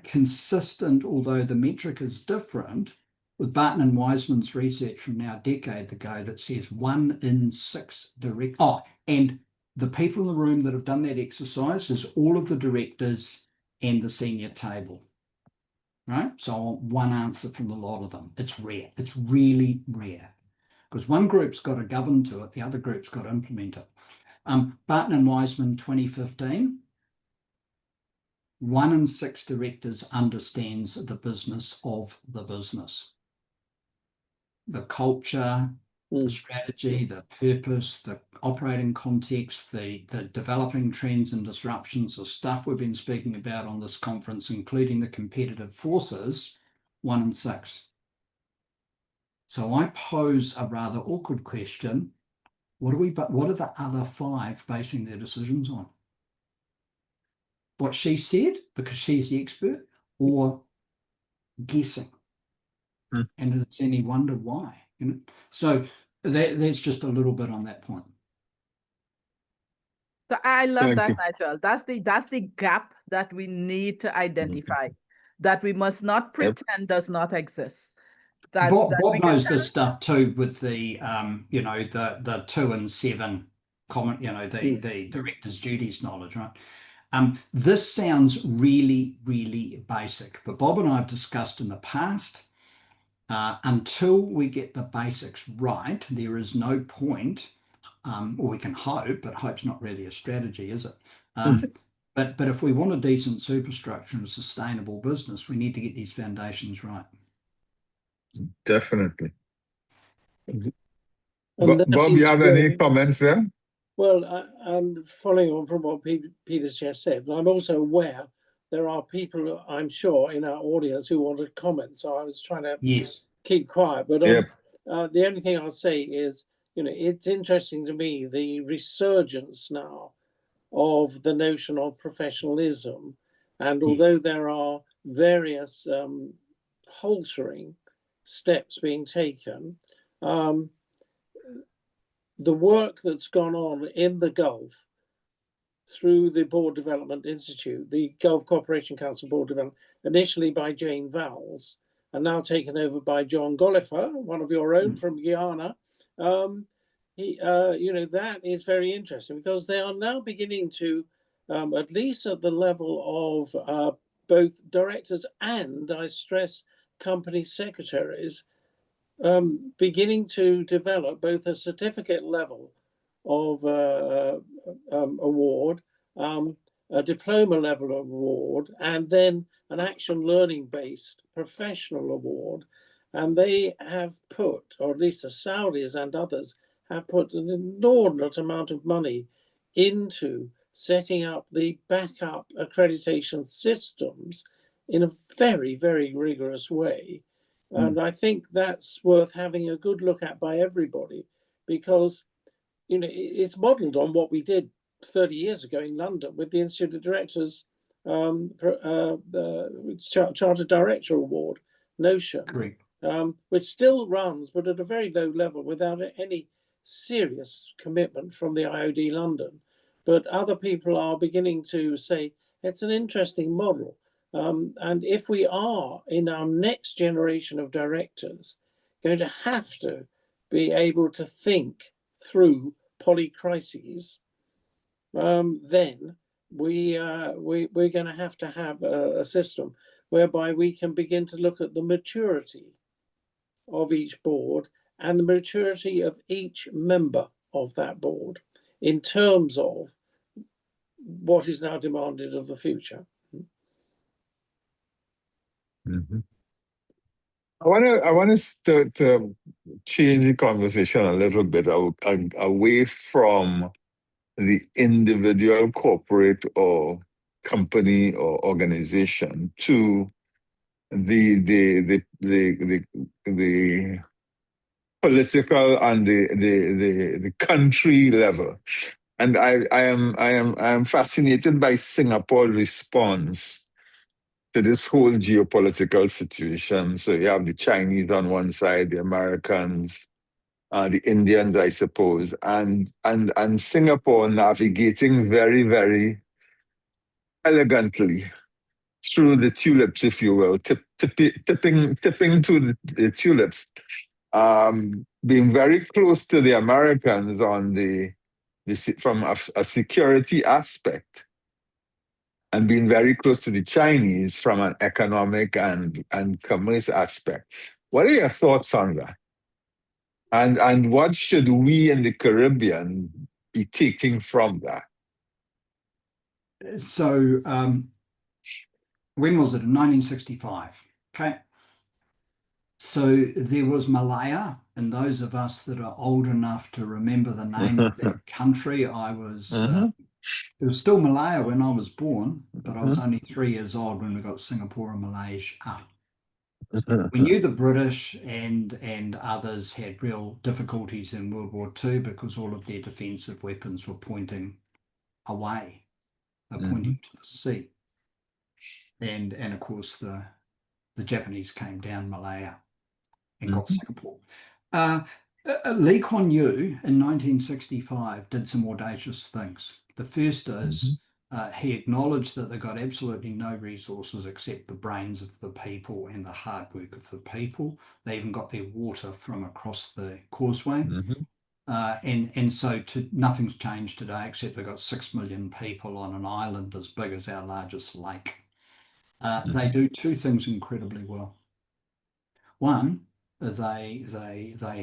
Speaker 2: consistent, although the metric is different, with Barton and Wiseman's research from now a decade ago that says 1 in 6 direct. Oh, and the people in the room that have done that exercise is all of the directors and the senior table, right? So I want one answer from the lot of them. It's rare. It's really rare because one group's got to govern to it, the other group's got to implement it. Barton and Wiseman 2015. 1 in 6 directors understands the business of the business. The culture, the strategy, the purpose, the operating context, the developing trends and disruptions, the stuff we've been speaking about on this conference, including the competitive forces, 1 in 6. So I pose a rather awkward question. What are the other 5 basing their decisions on? What she said, because she's the expert, or guessing? And it's any wonder why, you know? So that's just a little bit on that point.
Speaker 3: So I love that, Nigel. That's the gap that we need to identify, that we must not pretend does not exist.
Speaker 2: Bob knows this stuff too, with the the 2 and 7 comment, the director's duties knowledge, right? This sounds really, really basic, but Bob and I have discussed in the past, until we get the basics right, there is no point, or we can hope, but hope's not really a strategy, is it? But if we want a decent superstructure and a sustainable business, we need to get these foundations right.
Speaker 1: Definitely. Bob, you have any comments there?
Speaker 4: Well, I'm following on from what Peter's just said, but I'm also aware there are people, I'm sure, in our audience who want to comment. So I was trying to keep quiet. But the only thing I'll say is, it's interesting to me, the resurgence now of the notion of professionalism. And although there are various haltering steps being taken, the work that's gone on in the Gulf through the Board Development Institute, the Gulf Cooperation Council Board Development, initially by Jane Vowles, and now taken over by John Gollifer, one of your own from Guyana. That is very interesting because they are now beginning to at least at the level of both directors and, I stress, company secretaries, beginning to develop both a certificate level of award, a diploma level award, and then an action learning based professional award. And they have put, or at least the Saudis and others have put, an inordinate amount of money into setting up the backup accreditation systems in a very, very rigorous way. And I think that's worth having a good look at by everybody, because it's modeled on what we did 30 years ago in London with the Institute of Directors, the Chartered Director Award notion, which still runs, but at a very low level without any serious commitment from the IOD London. But other people are beginning to say it's an interesting model. And if we are, in our next generation of directors, going to have to be able to think through polycrises, then we're going to have a system whereby we can begin to look at the maturity of each board and the maturity of each member of that board in terms of what is now demanded of the future.
Speaker 1: Mm-hmm. I want to change the conversation a little bit away from the individual corporate or company or organization to the political and the country level. And I am fascinated by Singapore's response to this whole geopolitical situation. So you have the Chinese on one side, the Americans, the Indians, I suppose, and Singapore navigating very, very elegantly through the tulips, if you will, tipping to the tulips, being very close to the Americans on from a security aspect, and being very close to the Chinese from an economic and commerce aspect. What are your thoughts on that? And what should we in the Caribbean be taking from that?
Speaker 2: So when was it? In 1965. Okay. So there was Malaya, and those of us that are old enough to remember the name of that country, I was, it was still Malaya when I was born, but I was only 3 years old when we got Singapore and Malaysia. We knew the British and others had real difficulties in World War II because all of their defensive weapons were pointing away, pointing to the sea. And of course the Japanese came down Malaya and got Singapore. Lee Kuan Yew in 1965 did some audacious things. The first is he acknowledged that they got absolutely no resources except the brains of the people and the hard work of the people. They even got their water from across the causeway. And so nothing's changed today except they've got 6 million people on an island as big as our largest lake. They do two things incredibly well. One, they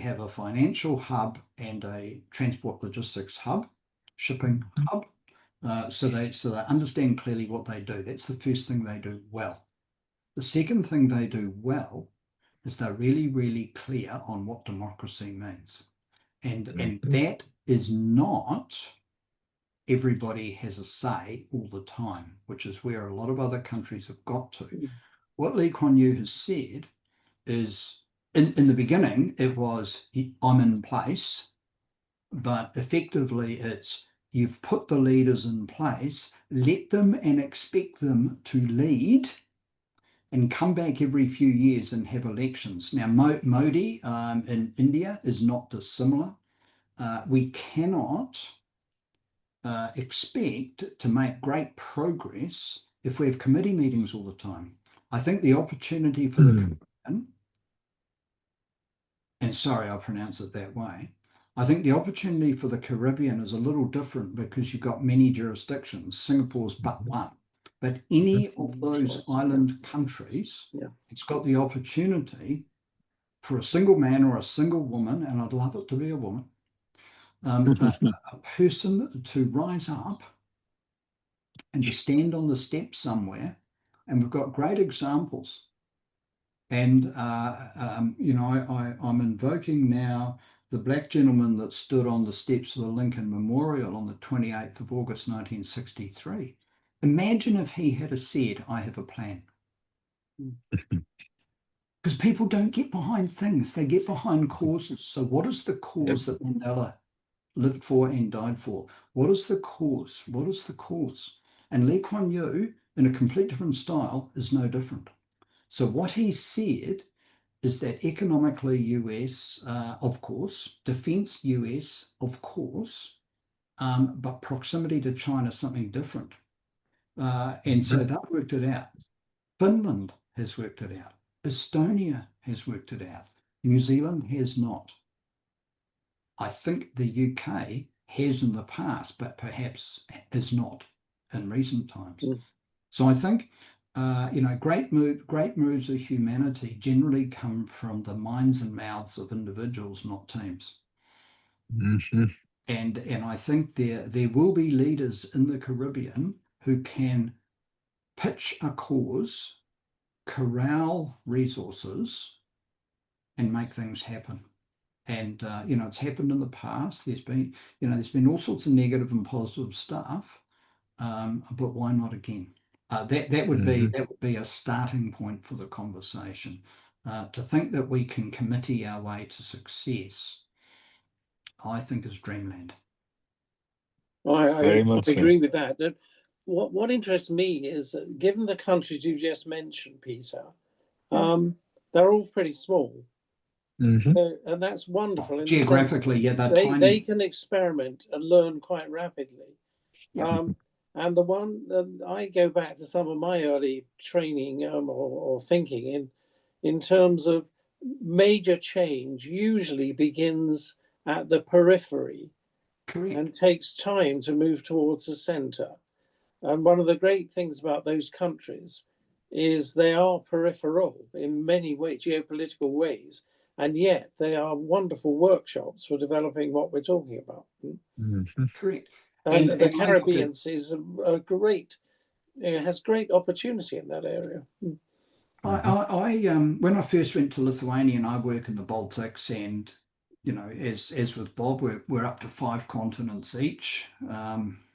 Speaker 2: have a financial hub and a transport logistics hub, shipping hub. So they understand clearly what they do. That's the first thing they do well. The second thing they do well is they're really, really clear on what democracy means. And that is not everybody has a say all the time, which is where a lot of other countries have got to. What Lee Kuan Yew has said is, in the beginning, it was, I'm in place, but effectively it's, you've put the leaders in place, let them and expect them to lead and come back every few years and have elections. Now, Modi in India is not dissimilar. We cannot expect to make great progress if we have committee meetings all the time. I think the opportunity for the Caribbean, and sorry, I pronounce it that way, I think the opportunity for the Caribbean is a little different because you've got many jurisdictions. Singapore's but one. But any of those island countries, it's got the opportunity for a single man or a single woman, and I'd love it to be a woman, a person to rise up and to stand on the steps somewhere. And we've got great examples. And, you know, I'm invoking now the black gentleman that stood on the steps of the Lincoln Memorial on the 28th of August, 1963. Imagine if he had said, I have a plan. Because people don't get behind things, they get behind causes. So what is the cause that Mandela lived for and died for? What is the cause? What is the cause? And Lee Kuan Yew, in a complete different style, is no different. So what he said is that economically US, of course, defense US, of course, but proximity to China is something different. And so they've worked it out. Finland has worked it out. Estonia has worked it out. New Zealand has not. I think the UK has in the past, but perhaps is not in recent times. So I think you know, great moves of humanity generally come from the minds and mouths of individuals, not teams. And I think there will be leaders in the Caribbean who can pitch a cause, corral resources, and make things happen. And you know, it's happened in the past. There's been all sorts of negative and positive stuff, but why not again? That would be a starting point for the conversation. To think that we can committee our way to success, I think, is dreamland.
Speaker 4: I agree with that. What interests me is, given the countries you just mentioned, Peter, they're all pretty small. And that's wonderful.
Speaker 2: Geographically, yeah, they're tiny.
Speaker 4: They can experiment and learn quite rapidly. And the one that I go back to some of my early training or thinking in terms of major change usually begins at the periphery.
Speaker 2: Correct.
Speaker 4: And takes time to move towards the center. And one of the great things about those countries is they are peripheral in many ways, geopolitical ways, and yet they are wonderful workshops for developing what we're talking about.
Speaker 2: Correct.
Speaker 4: And the Caribbean is a great, it has great opportunity in that area.
Speaker 2: When I first went to Lithuania, and I work in the Baltics, and you know, as with Bob, we're up to 5 continents each.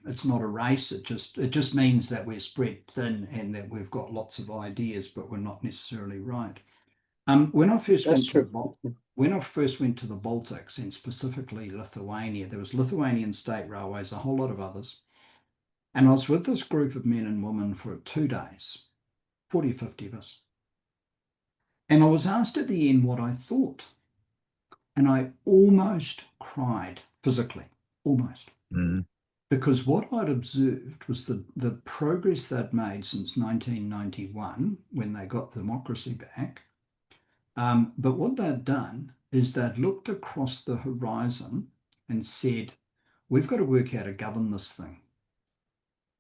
Speaker 2: It's not a race. It just means that we're spread thin and that we've got lots of ideas, but we're not necessarily right. When I first went to the Baltics, and specifically Lithuania, there was Lithuanian State Railways, a whole lot of others, and I was with this group of men and women for 2 days, 40 or 50 of us, and I was asked at the end what I thought. And I almost cried physically, almost. Because what I'd observed was the progress they'd made since 1991 when they got democracy back. But what they'd done is they'd looked across the horizon and said, we've got to work out how to govern this thing.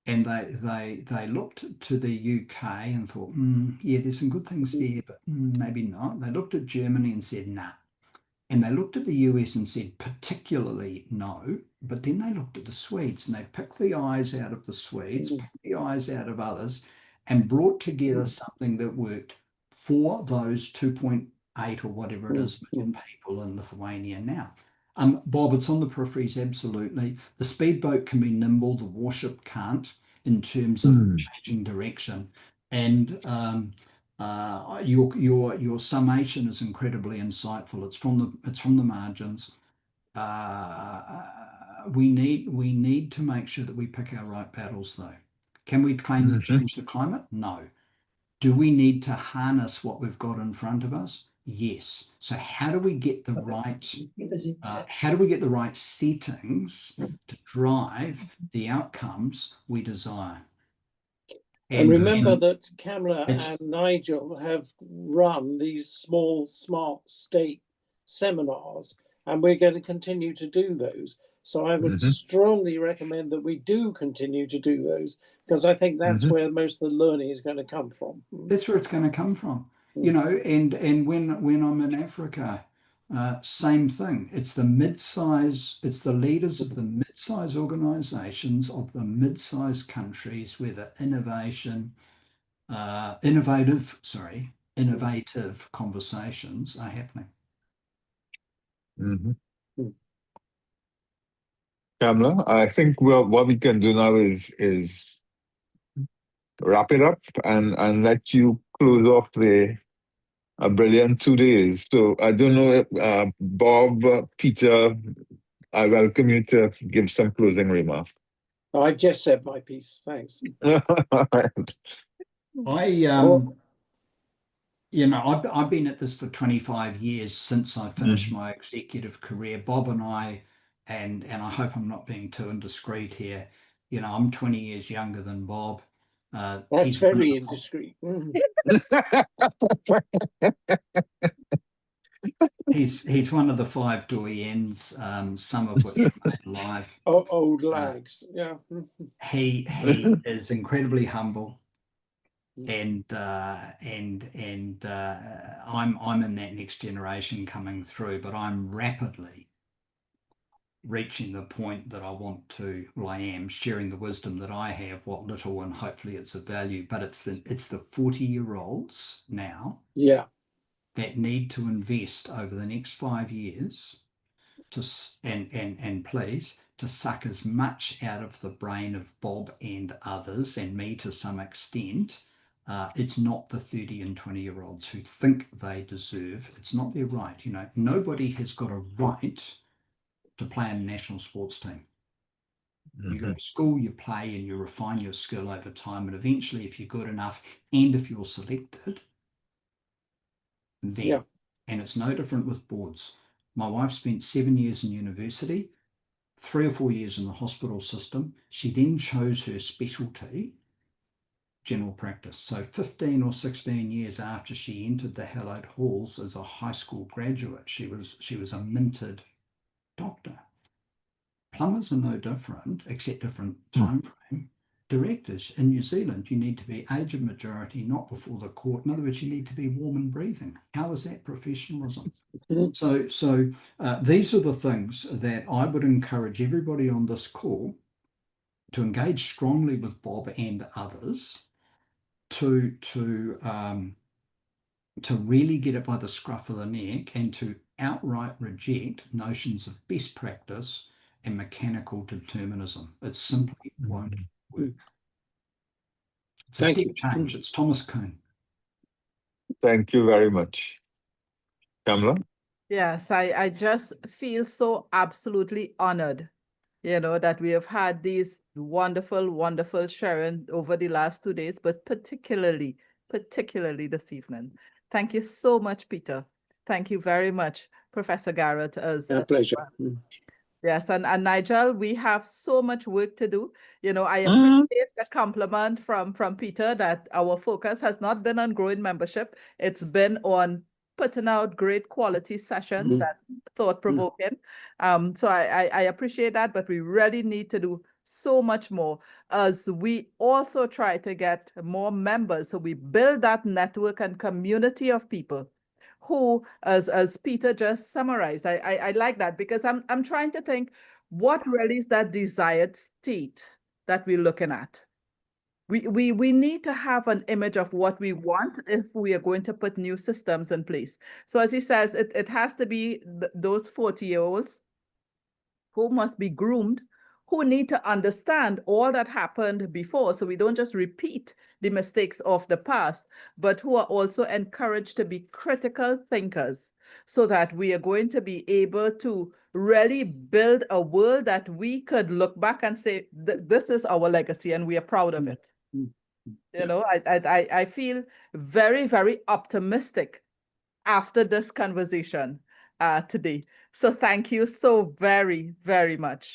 Speaker 2: And they looked to the UK and thought, yeah, there's some good things there, but maybe not. They looked at Germany and said, nah. And they looked at the US and said, particularly no. But then they looked at the Swedes and they picked the eyes out of the Swedes, picked the eyes out of others, and brought together something that worked for those 2.8 or whatever it is million people in Lithuania now. Bob, it's on the peripheries, absolutely. The speedboat can be nimble, the warship can't, in terms of changing direction. And your summation is incredibly insightful. It's from the margins. We need to make sure that we pick our right battles, though. Can we claim to change the climate? No. Do we need to harness what we've got in front of us? Yes. So how do we get the right settings to drive the outcomes we desire?
Speaker 4: And remember that Kamla and Nigel have run these small smart state seminars and we're going to continue to do those. So I would strongly recommend that we do continue to do those, because I think that's where most of the learning is going to come from.
Speaker 2: That's where it's going to come from. You know, and when I'm in Africa, same thing. It's the mid-size, it's the leaders of the mid-size organizations of the mid-size countries where the innovative conversations are happening.
Speaker 1: Kamla, I think what we can do now is wrap it up and let you close off a brilliant 2 days. So I don't know, Bob, Peter, I welcome you to give some closing remarks.
Speaker 4: I just said my piece. Thanks.
Speaker 2: You know, I've been at this for 25 years since I finished my executive career. Bob and I, and I hope I'm not being too indiscreet here, you know, I'm 20 years younger than Bob.
Speaker 4: That's very indiscreet.
Speaker 2: He's one of the 5 doyens, some of which remain alive.
Speaker 4: Old lags, yeah.
Speaker 2: He is incredibly humble, and I'm in that next generation coming through, but I'm rapidly reaching the point that I want to. Well, I am sharing the wisdom that I have, what little, and hopefully it's of value. But it's the 40-year-olds now, that need to invest over the next 5 years and please to suck as much out of the brain of Bob and others, and me to some extent. It's not the 30 and 20-year-olds who think they deserve. It's not their right. You know, nobody has got a right to play in a national sports team. You go to school, you play, and you refine your skill over time. And eventually, if you're good enough and if you're selected, then, and it's no different with boards. My wife spent 7 years in university, 3 or 4 years in the hospital system. She then chose her specialty, general practice. So 15 or 16 years after she entered the hallowed halls as a high school graduate, she was a minted doctor. Plumbers are no different, except different time frame. Directors in New Zealand, you need to be age of majority, not before the court. In other words, you need to be warm and breathing. How is that professionalism? So these are the things that I would encourage everybody on this call to engage strongly with Bob and others to really get it by the scruff of the neck and to outright reject notions of best practice and mechanical determinism. It simply won't work. It's a step change. It's Thomas Kuhn.
Speaker 1: Thank you very much. Kamla?
Speaker 3: Yes, I just feel so absolutely honored, you know, that we have had these wonderful, wonderful sharing over the last 2 days, but particularly this evening. Thank you so much, Peter. Thank you very much, Professor Garratt.
Speaker 4: A pleasure.
Speaker 3: Yes, and Nigel, we have so much work to do. You know, I appreciate the compliment from Peter that our focus has not been on growing membership. It's been on putting out great quality sessions that thought-provoking. So I appreciate that, but we really need to do so much more as we also try to get more members. So we build that network and community of people who, as Peter just summarized, I like that, because I'm trying to think what really is that desired state that we're looking at. We need to have an image of what we want if we are going to put new systems in place. So as he says, it has to be those 40-year-olds who must be groomed, who need to understand all that happened before, so we don't just repeat the mistakes of the past, but who are also encouraged to be critical thinkers, so that we are going to be able to really build a world that we could look back and say, this is our legacy and we are proud of it. You know, I feel very, very optimistic after this conversation today. So thank you so very, very much.